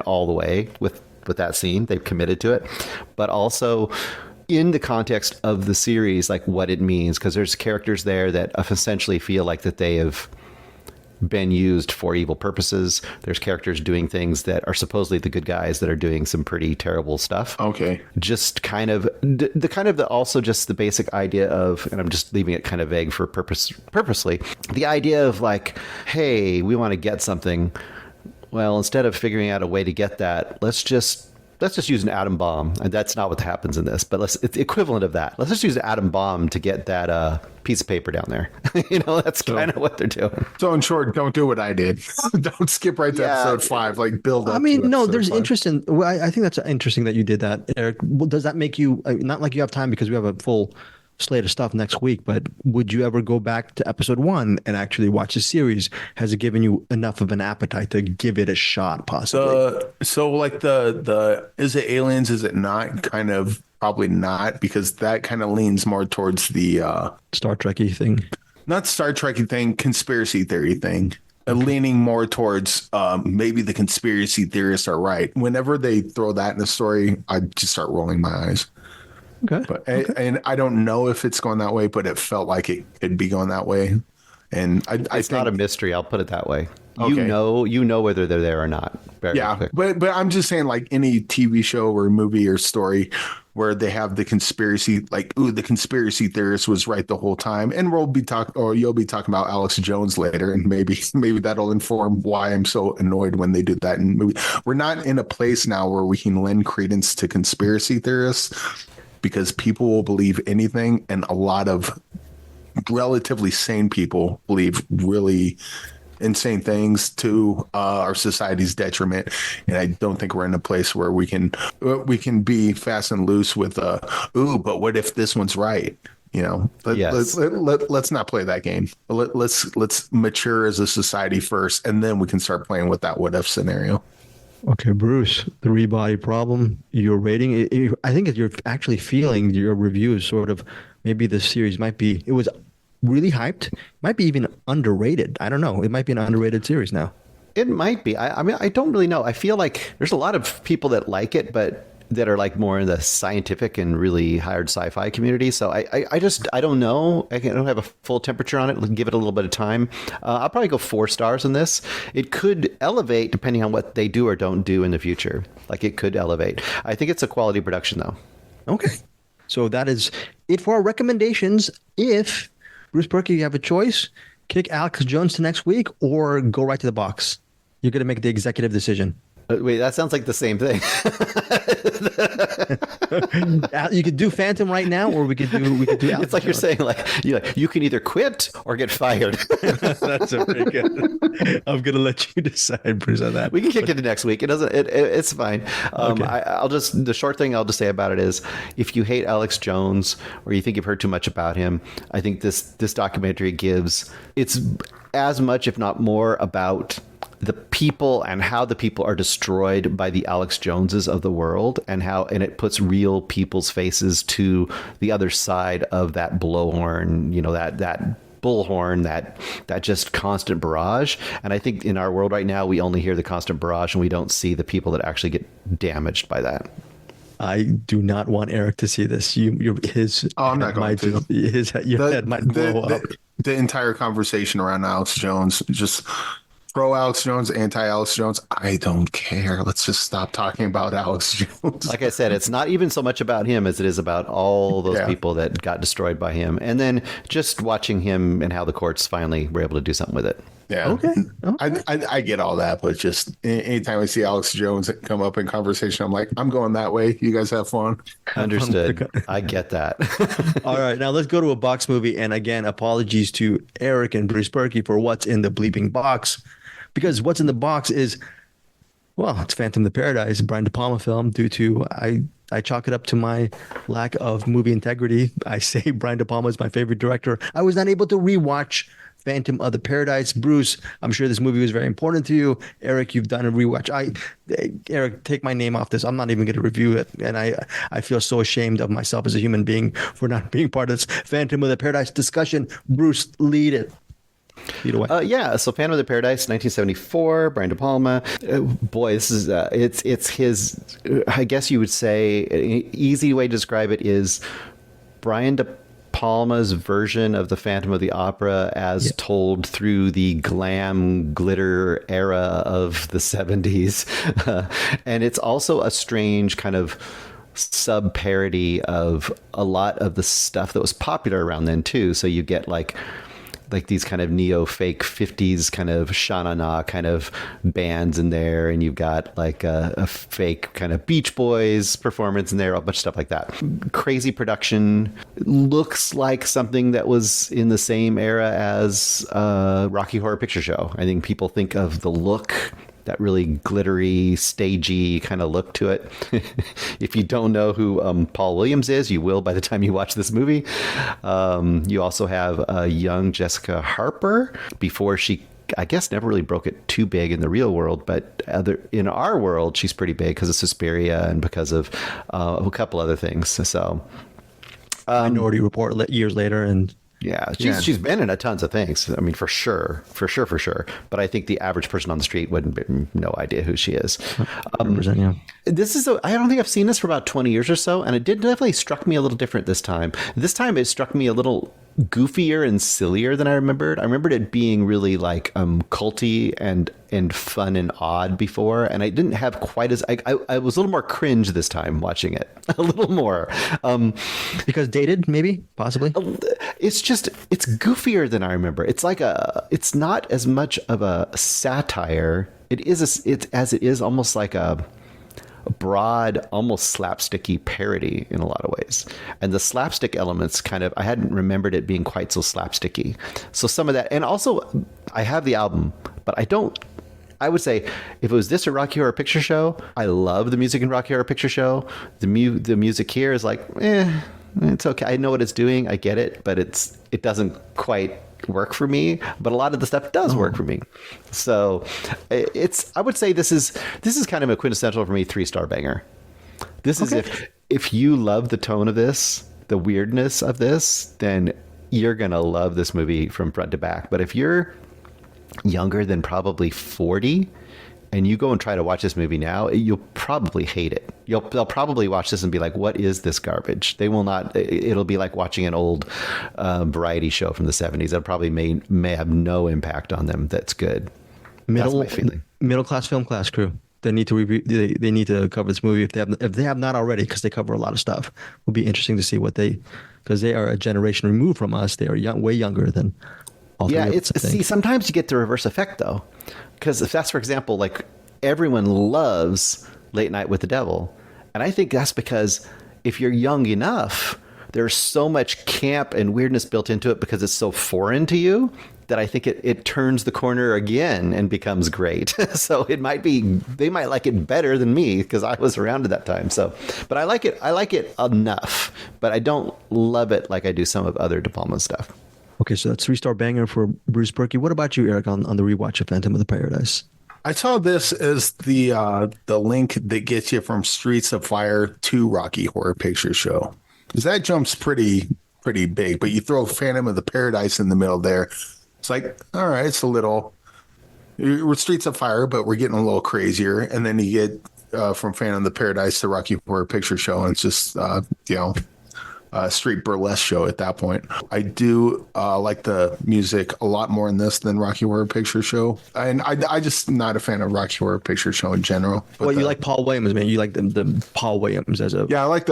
all the way with that scene. They committed to it. But also, in the context of the series, like what it means, because there's characters there that essentially feel like that they have been used for evil purposes. There's characters doing things that are supposedly the good guys that are doing some pretty terrible stuff. Okay. Just kind of also just the basic idea of, and I'm just leaving it kind of vague for purposely, the idea of like, hey, we want to get something. Well, instead of figuring out a way to get that, let's just use an atom bomb. And that's not what happens in this, but it's the equivalent of that. Let's just use an atom bomb to get that piece of paper down there. That's kind of what they're doing. So in short, don't do what I did. Don't skip right to episode 5. Like build up. I mean, no, there's 5. interesting. Well, I think that's interesting that you did that, Eric. Well, does that make you not like you have time because we have a full slate of stuff next week, but would you ever go back to episode 1 and actually watch the series? Has it given you enough of an appetite to give it a shot, possibly? So like the is it aliens? Is it not? Kind of probably not, because that kind of leans more towards the Star Trek-y thing. Not Star Trek-y thing, conspiracy theory thing. Leaning more towards maybe the conspiracy theorists are right. Whenever they throw that in the story, I just start rolling my eyes. Okay. But and I don't know if it's going that way, but it felt like it could be going that way. And I it's think, not a mystery. I'll put it that way. Okay. You know whether they're there or not. Very quick. but I'm just saying, like any TV show or movie or story where they have the conspiracy, like, ooh, the conspiracy theorist was right the whole time, and you'll be talking about Alex Jones later, and maybe that'll inform why I'm so annoyed when they do that in movie. We're not in a place now where we can lend credence to conspiracy theorists, because people will believe anything, and a lot of relatively sane people believe really insane things to our society's detriment. And I don't think we're in a place where we can be fast and loose with but what if this one's right? Let's not play that game. Let's mature as a society first, and then we can start playing with that what if scenario. Okay, Bruce, the Rebody problem, your rating, I think that you're actually feeling your reviews sort of, maybe the series it was really hyped, might be even underrated. I don't know. It might be an underrated series now. It might be. I mean, I don't really know. I feel like there's a lot of people that like it, but that are like more in the scientific and really hard sci-fi community. So I don't know. I don't have a full temperature on it. Give it a little bit of time. I'll probably go 4 stars in this. It could elevate depending on what they do or don't do in the future. Like it could elevate. I think it's a quality production though. Okay. So that is it for our recommendations. If Bruce Purkey, you have a choice, kick Alex Jones to next week or go right to the box. You're going to make the executive decision. Wait, that sounds like the same thing. You could do Phantom right now, or we could do. It's like you're saying, like you can either quit or get fired. That's a very good. I'm gonna let you decide, Bruce, on that. We can kick it to next week. It doesn't. It's fine. Okay. The short thing I'll just say about it is, if you hate Alex Jones or you think you've heard too much about him, I think this documentary it's as much, if not more, about the people and how the people are destroyed by the Alex Joneses of the world, and it puts real people's faces to the other side of that blowhorn, that bullhorn, that just constant barrage. And I think in our world right now, we only hear the constant barrage and we don't see the people that actually get damaged by that. I do not want Eric to see this. I'm not going to. Your head might blow up. The entire conversation around Alex Jones, just pro Alex Jones, anti Alex Jones, I don't care. Let's just stop talking about Alex Jones. Like I said, it's not even so much about him as it is about all those people that got destroyed by him. And then just watching him and how the courts finally were able to do something with it. Yeah. Okay. I get all that, but just anytime I see Alex Jones come up in conversation, I'm like, I'm going that way. You guys have fun. Understood. I get that. All right. Now let's go to a box movie. And again, apologies to Eric and Bruce Purkey for what's in the bleeping box. Because what's in the box is, it's Phantom of the Paradise, Brian De Palma film. Due to, I chalk it up to my lack of movie integrity. I say Brian De Palma is my favorite director. I was not able to rewatch Phantom of the Paradise. Bruce, I'm sure this movie was very important to you. Eric, you've done a rewatch. Eric, take my name off this. I'm not even going to review it. And I feel so ashamed of myself as a human being for not being part of this Phantom of the Paradise discussion. Bruce, lead it. Lead away. Yeah, so Phantom of the Paradise, 1974, Brian De Palma. Boy, this is it's his. I guess you would say an easy way to describe it is Brian De Palma's version of the Phantom of the Opera as told through the glam glitter era of the 70s. And it's also a strange kind of sub parody of a lot of the stuff that was popular around then too. So you get like these kind of neo fake 50s kind of sha-na-na kind of bands in there, and you've got like a fake kind of Beach Boys performance in there, a bunch of stuff like that. Crazy production, looks like something that was in the same era as Rocky Horror Picture Show. I think people think of the look, that really glittery, stagey kind of look to it. If you don't know who Paul Williams is, you will by the time you watch this movie. You also have young Jessica Harper before she, I guess, never really broke it too big in the real world, but in our world, she's pretty big because of Suspiria and because of a couple other things. So, Minority Report years later, and yeah, she's been in tons of things. I mean, for sure. But I think the average person on the street wouldn't be no idea who she is. Yeah. This is I don't think I've seen this for about 20 years or so, and it did definitely struck me a little different this time. This time it struck me a little goofier and sillier than I remembered. I remembered it being really like culty and fun and odd before, and I didn't have quite as I was a little more cringe this time watching it. A little more. Because dated, maybe, possibly. It's goofier than I remember. It's not as much of a satire. It is almost like a broad, almost slapsticky parody in a lot of ways. And the slapstick elements I hadn't remembered it being quite so slapsticky. So some of that, and also I have the album, but I would say if it was this or Rocky Horror Picture Show, I love the music in Rocky Horror Picture Show. The music here is like, it's okay. I know what it's doing. I get it, but it doesn't quite work for me. But a lot of the stuff does work for me. So I would say this is kind of a quintessential for me 3-star banger. This is if you love the tone of this, the weirdness of this, then you're gonna love this movie from front to back. But if you're younger than probably 40 and you go and try to watch this movie now, you'll probably hate it. They'll probably watch this and be like, what is this garbage? They will not. It'll be like watching an old variety show from the 70s that probably may have no impact on them. That's good. That's my feeling. Middle class film class crew. They need to review. They need to cover this movie if they have not already, because they cover a lot of stuff. It will be interesting to see because they are a generation removed from us. They are way younger than. Sometimes you get the reverse effect though, because if that's, for example, like everyone loves Late Night with the Devil, and I think that's because if you're young enough, there's so much camp and weirdness built into it because it's so foreign to you that I think it turns the corner again and becomes great. So they might like it better than me because I was around at that time. So, but I like it enough, but I don't love it like I do some of other De Palma's stuff. Okay, so that's 3-star banger for Bruce Purkey. What about you, Eric, on the rewatch of Phantom of the Paradise? I saw this as the link that gets you from Streets of Fire to Rocky Horror Picture Show, because that jump's pretty big. But you throw Phantom of the Paradise in the middle there, it's like, all right, it's a little. We're Streets of Fire, but we're getting a little crazier, and then you get from Phantom of the Paradise to Rocky Horror Picture Show, and it's just street burlesque show at that point. I do like the music a lot more in this than Rocky Horror Picture Show, and I just not a fan of Rocky Horror Picture Show in general. But you like Paul Williams, man. You like the Paul Williams as a I like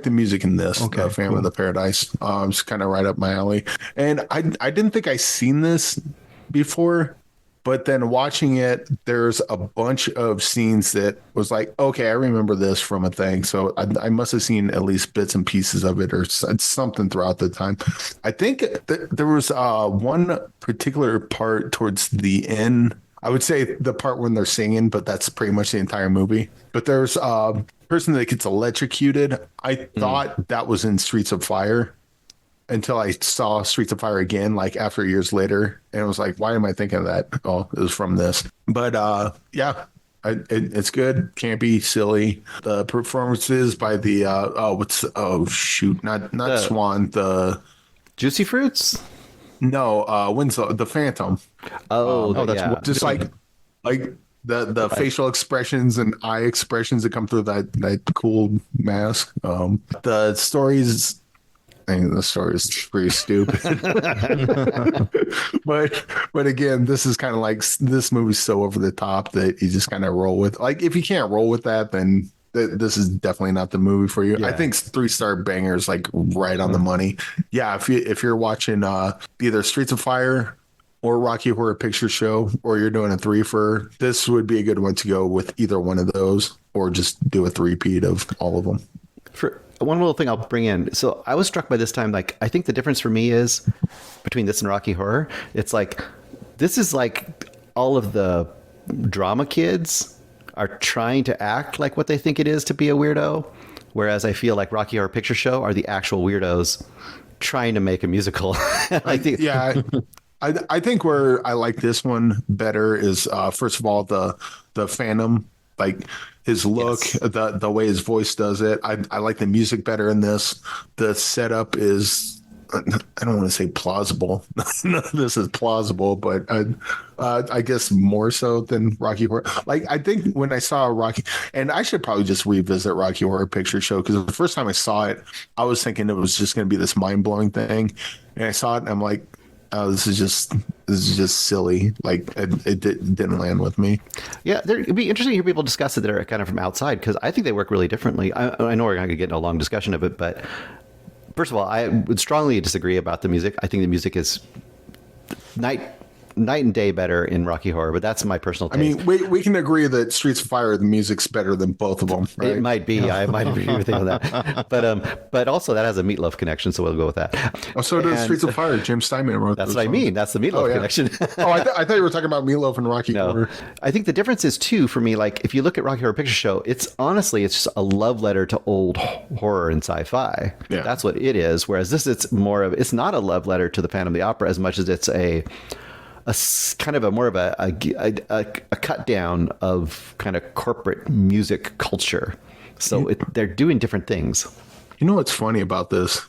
the music in this. Phantom of the Paradise. It's kind of right up my alley, and I didn't think I seen this before. But then watching it, there's a bunch of scenes that was like, okay, I remember this from a thing. So I must have seen at least bits and pieces of it or something throughout the time. I think there was one particular part towards the end. I would say the part when they're singing, but that's pretty much the entire movie. But there's a person that gets electrocuted. I thought that was in Streets of Fire, until I saw Streets of Fire again, like after years later, and it was like, why am I thinking of that? Oh, it was from this. But it's good, campy, silly. The performances by the not Swan, the Juicy Fruits. No, Winslow, the Phantom. That's yeah. Just like the facial expressions and eye expressions that come through that cool mask. The stories. I mean, the story is pretty stupid, but again, this is kind of like this movie's so over the top that you just kind of roll with. Like, if you can't roll with that, then this is definitely not the movie for you. Yeah. I think 3-star banger is like right on the money. Yeah, if you're watching either Streets of Fire or Rocky Horror Picture Show, or you're doing a three-fer, this would be a good one to go with either one of those, or just do a three-peat of all of them. For one little thing I'll bring in. So I was struck by this time, like, I think the difference for me is between this and Rocky Horror, it's like, this is like all of the drama kids are trying to act like what they think it is to be a weirdo. Whereas I feel like Rocky Horror Picture Show are the actual weirdos trying to make a musical. I think, yeah. I think where I like this one better is first of all the Phantom, like his look, yes. the way his voice does it. I like the music better in this. The setup is, I don't want to say plausible. This is plausible, but I guess more so than Rocky Horror. Like, I think when I saw Rocky, and I should probably just revisit Rocky Horror Picture Show, because the first time I saw it, I was thinking it was just going to be this mind blowing thing, and I saw it and I'm like, oh, this is just silly. Like, it didn't land with me. Yeah, it'd be interesting to hear people discuss it that are kind of from outside, because I think they work really differently. I know we're going to get in a long discussion of it, but first of all, I would strongly disagree about the music. I think the music is night and day better in Rocky Horror, but that's my personal taste. I mean, we can agree that Streets of Fire, the music's better than both of them, right? It might be. I might agree with you on that. But also that has a Meatloaf connection, so we'll go with that. Oh, so does Streets of Fire. Jim Steinman wrote That's what I mean. That's the Meatloaf connection. I thought you were talking about Meatloaf and Rocky Horror. I think the difference is, too, for me, like, if you look at Rocky Horror Picture Show, it's just a love letter to old horror and sci-fi. Yeah. That's what it is. Whereas this, it's not a love letter to the Phantom of the Opera as much as it's a kind of more of a cut down of kind of corporate music culture. So they're doing different things. You know what's funny about this?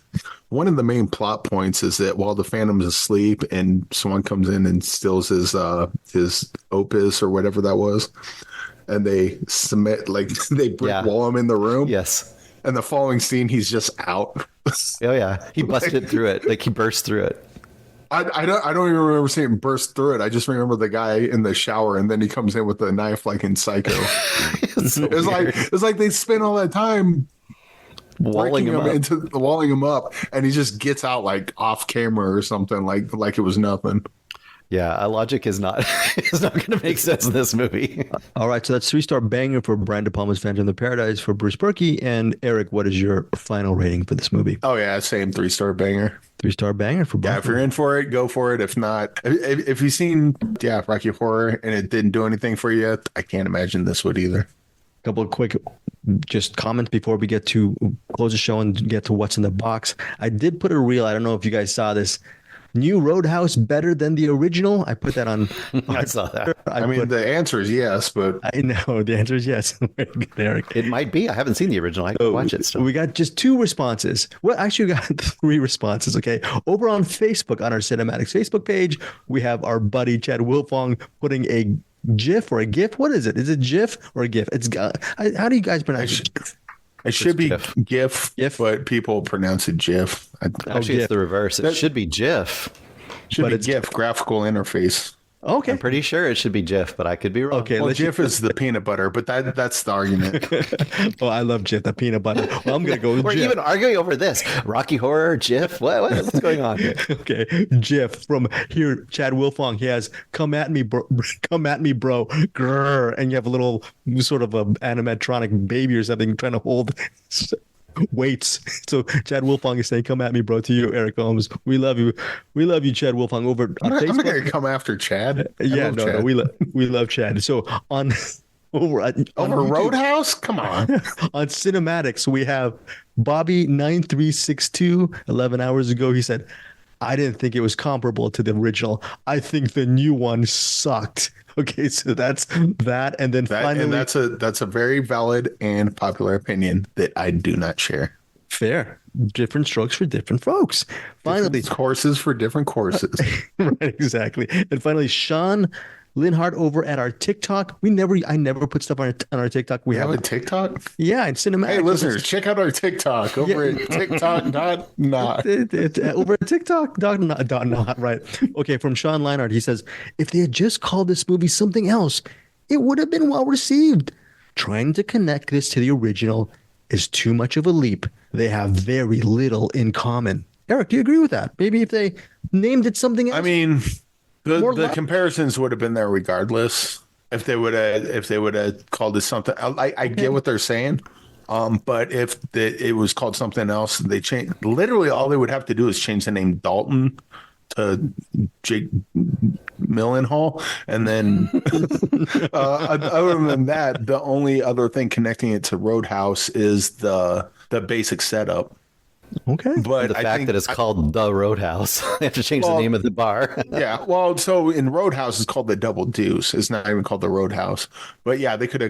One of the main plot points is that while the Phantom's asleep and someone comes in and steals his opus or whatever that was, and they brick wall him in the room. Yes. And the following scene, he's just out. Oh yeah, he busted through it. Like, he burst through it. I don't even remember seeing him burst through it. I just remember the guy in the shower, and then he comes in with a knife like in Psycho. It's like they spent all that time walling him up, and he just gets out like off camera or something, like it was nothing. Yeah, logic is not going to make sense in this movie. All right, so that's 3-star banger for Brian De Palma's Phantom of the Paradise for Bruce Purkey. And Eric, what is your final rating for this movie? Oh yeah, same 3-star banger. 3-star banger for both. Yeah, if you're in for it, go for it. If not, if you've seen Rocky Horror and it didn't do anything for you, I can't imagine this would either. A couple of quick just comments before we get to close the show and get to what's in the box. I did put a reel. I don't know if you guys saw this. New Roadhouse better than the original? I put that on. I saw that. I mean, the answer is yes, but I know the answer is yes. Eric. It might be. I haven't seen the original. I can watch it still. We got just 2 responses. Well, actually, we got 3 responses. Okay, over on Facebook, on our CinemAddicts Facebook page, we have our buddy Chad Wilfong putting a GIF or a GIF. What is it? Is it GIF or a GIF? It's how do you guys pronounce it? It should be GIF, but people pronounce it GIF. Actually, it's the reverse. It should be GIF. Should be GIF, graphical interface. Okay. I'm pretty sure it should be GIF, but I could be wrong. Okay, well, GIF is the peanut butter, but that's the argument. Oh, I love GIF, the peanut butter. Well, I'm going to go with We're GIF. even arguing over this. Rocky Horror, GIF? What's going on here? Okay, GIF from here, Chad Wilfong. He has, come at me, bro. Grrr. And you have a little sort of a animatronic baby or something trying to hold weights. So Chad Wilfong is saying, come at me, bro, to you, Eric Holmes. We love you. We love you, Chad Wilfong. Over on Facebook. I'm not going to come after Chad. Yeah, Chad. We love Chad. So on over Roadhouse? Come on. On CinemAddicts, we have Bobby9362. 11 hours ago, he said, I didn't think it was comparable to the original. I think the new one sucked. Okay, so that's that, and then finally, and that's a very valid and popular opinion that I do not share. Fair. Different strokes for different folks. Finally, different courses for different courses. Right, exactly. And finally, Sean Linhart over at our TikTok. I never put stuff on our TikTok. We have a TikTok? Yeah, and CinemAddicts. Hey, listeners, check out our TikTok over at TikTok.not. Over at TikTok.not, right. Okay, from Sean Linhart, he says, if they had just called this movie something else, it would have been well received. Trying to connect this to the original is too much of a leap. They have very little in common. Eric, do you agree with that? Maybe if they named it something else? I mean, the comparisons would have been there regardless. If they would have called it something, I get what they're saying. But if it was called something else, they change. Literally, all they would have to do is change the name Dalton to Jake Millenhall, and then other than that, the only other thing connecting it to Roadhouse is the basic setup. Okay, but the fact that it's called the Roadhouse, they have to change the name of the bar. Yeah, well, so in Roadhouse it's called the Double Deuce. It's not even called the Roadhouse. But yeah, they could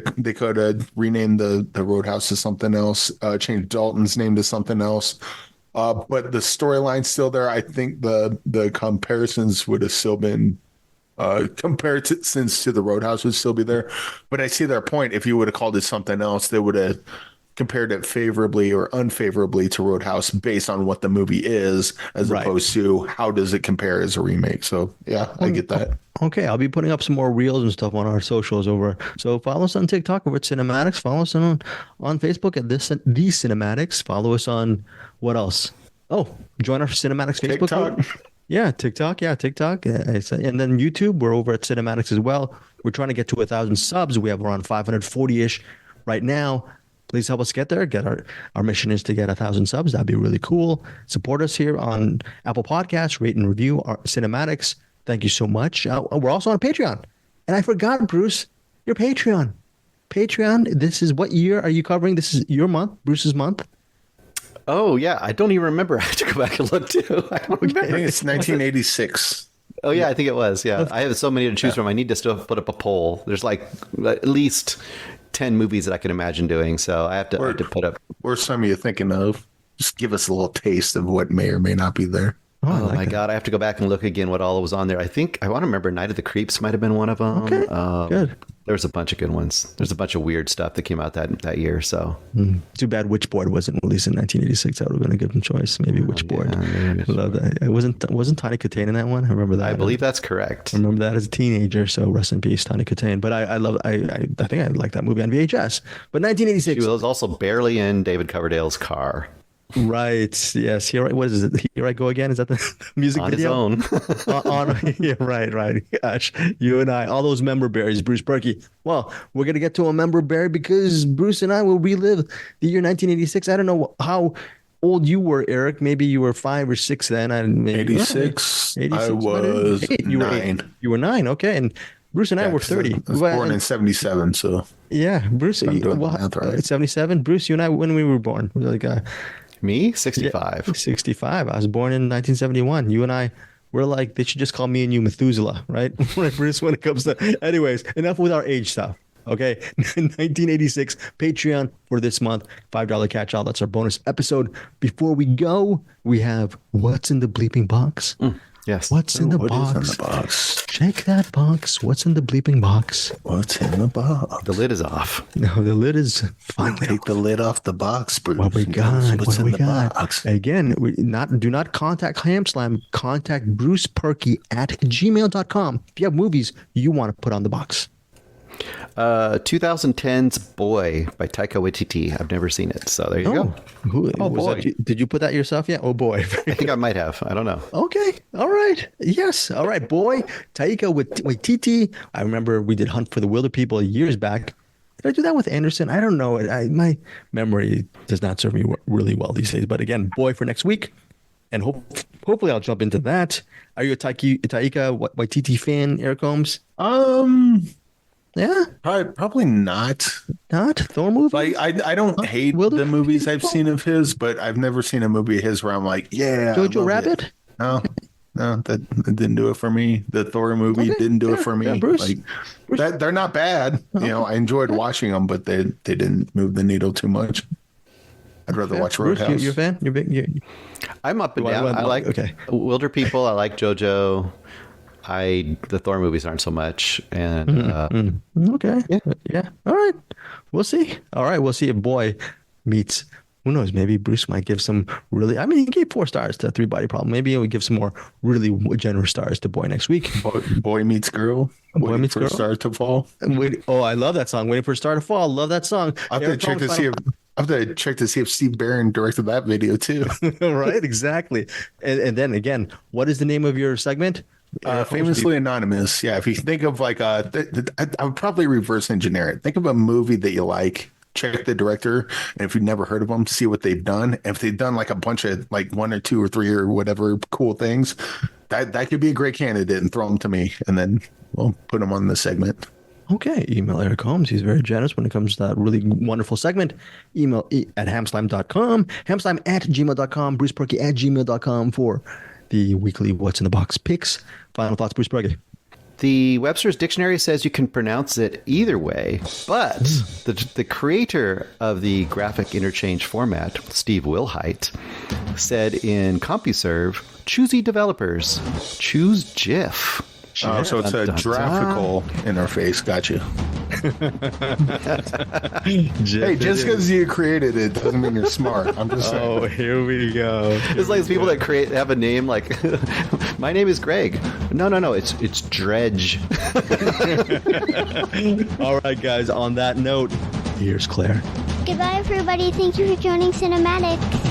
have renamed the Roadhouse to something else, changed Dalton's name to something else. But the storyline's still there. I think the comparisons would have still been comparisons to the Roadhouse would still be there. But I see their point. If you would have called it something else, they would have compared it favorably or unfavorably to Roadhouse based on what the movie is, as opposed to how does it compare as a remake. So yeah, I get that. Okay, I'll be putting up some more reels and stuff on our socials over. So follow us on TikTok over at CinemAddicts. Follow us on Facebook at the CinemAddicts. Follow us on what else? Oh, join our CinemAddicts Facebook group. Yeah, TikTok. And then YouTube, we're over at CinemAddicts as well. We're trying to get to 1,000 subs. We have around 540-ish right now. Please help us get there. Our mission is to get 1,000 subs. That'd be really cool. Support us here on Apple Podcasts. Rate and review our CinemAddicts. Thank you so much. We're also on Patreon. And I forgot, Bruce, your Patreon. This is what year are you covering? This is your month, Bruce's month. Oh, yeah. I don't even remember. I have to go back and look, too. I don't remember. I think it's 1986. Oh, yeah, I think it was. Yeah. I have so many to choose from. I need to still put up a poll. There's like at least 10 movies that I can imagine doing. So I have to put up. Where's some of you thinking of? Just give us a little taste of what may or may not be there. Oh my God. I have to go back and look again what all was on there. I want to remember Night of the Creeps might have been one of them. Okay, good. There's a bunch of good ones. There's a bunch of weird stuff that came out that year. So too bad Witchboard wasn't released in 1986. That would have been a good choice. Maybe Witchboard. Yeah, love that. It wasn't Tawny Kitaen in that one. I remember that. I believe that's correct. I remember that as a teenager. So rest in peace, Tawny Kitaen. But I think I like that movie on VHS. But 1986. She was also barely in David Coverdale's car. Right. Yes. What is it? Here I Go Again. Is that the music video? On his own. Yeah. Right. Gosh, you and I, all those member berries, Bruce Purkey. Well, we're gonna get to a member berry because Bruce and I will relive the year 1986. I don't know how old you were, Eric. Maybe you were 5 or 6 then. 86. I was 9. You were 9. Okay. And Bruce and I were 30. I was born in 77. So yeah, Bruce. 77. Bruce, you and I, when we were born, we were like. Me? 65. Yeah, 65. I was born in 1971. You and I, we're like, they should just call me and you Methuselah, right? Bruce, when it comes to... Anyways, enough with our age stuff, okay? 1986, Patreon for this month, $5 catch-all. That's our bonus episode. Before we go, we have What's in the Bleeping Box? Yes. What's in the box? What is in the box? Check that box. What's in the bleeping box? What's in the box? The lid is off. No, the lid is finally Take the lid off the box, Bruce. What we got? What's in the box? Again, do not contact Hamslime. Contact brucepurkey at gmail.com if you have movies you want to put on the box. 2010's Boy by Taika Waititi. I've never seen it, so there you go. Boy. Did you put that yourself yet? Oh, boy. I think I might have. I don't know. Okay. All right. Yes. All right, Boy. Taika Waititi. I remember we did Hunt for the Wilder People years back. Did I do that with Anderson? I don't know. My memory does not serve me really well these days. But again, Boy for next week. And hopefully I'll jump into that. Are you a Taika Waititi fan, Eric Holmes? Yeah, probably not. Not Thor movie. Like I don't hate the movies I've seen of his, but I've never seen a movie of his where I'm like, yeah. Jojo Rabbit. No, that didn't do it for me. The Thor movie didn't do it for me. Yeah, Bruce. Like they're not bad. You know, I enjoyed watching them, but they didn't move the needle too much. I'd rather watch Bruce, Roadhouse. you're a fan? You're big. I'm up and down. I like Wilder People. I like JoJo. The Thor movies aren't so much. And Okay. Yeah. All right. We'll see. All right. We'll see if Boy meets. Who knows? Maybe Bruce might give some really. I mean, he gave 4 stars to Three Body Problem. Maybe he'll give some more really generous stars to Boy next week. Boy Meets Girl. Boy Meets Girl. For a star to fall. I love that song. Waiting for a star to fall. Love that song. I have to check to see if Steve Barron directed that video too. Right. Exactly. And then again, what is the name of your segment? Famously Anonymous. Yeah. If you think of like I would probably reverse engineer it. Think of a movie that you like. Check the director, and if you've never heard of them, see what they've done. And if they've done like a bunch of like 1 or 2 or 3 or whatever cool things, that could be a great candidate, and throw them to me, and then we'll put them on the segment. Okay, email Eric Holmes. He's very generous when it comes to that really wonderful segment. Email at hamslime.com, hamslime@gmail.com, brucepurkey@gmail.com for the weekly What's in the Box picks. Final thoughts, Bruce Purkey. The Webster's Dictionary says you can pronounce it either way, but the creator of the graphic interchange format, Steve Wilhite, said in CompuServe, choosy developers, choose GIF. So it's a graphical interface. Got you. Hey, just because you created it doesn't mean you're smart. I'm just saying. Oh, here we go. It's like people that have a name like, my name is Greg. No, it's Dredge. All right, guys. On that note, here's Claire. Goodbye, everybody. Thank you for joining CinemAddicts.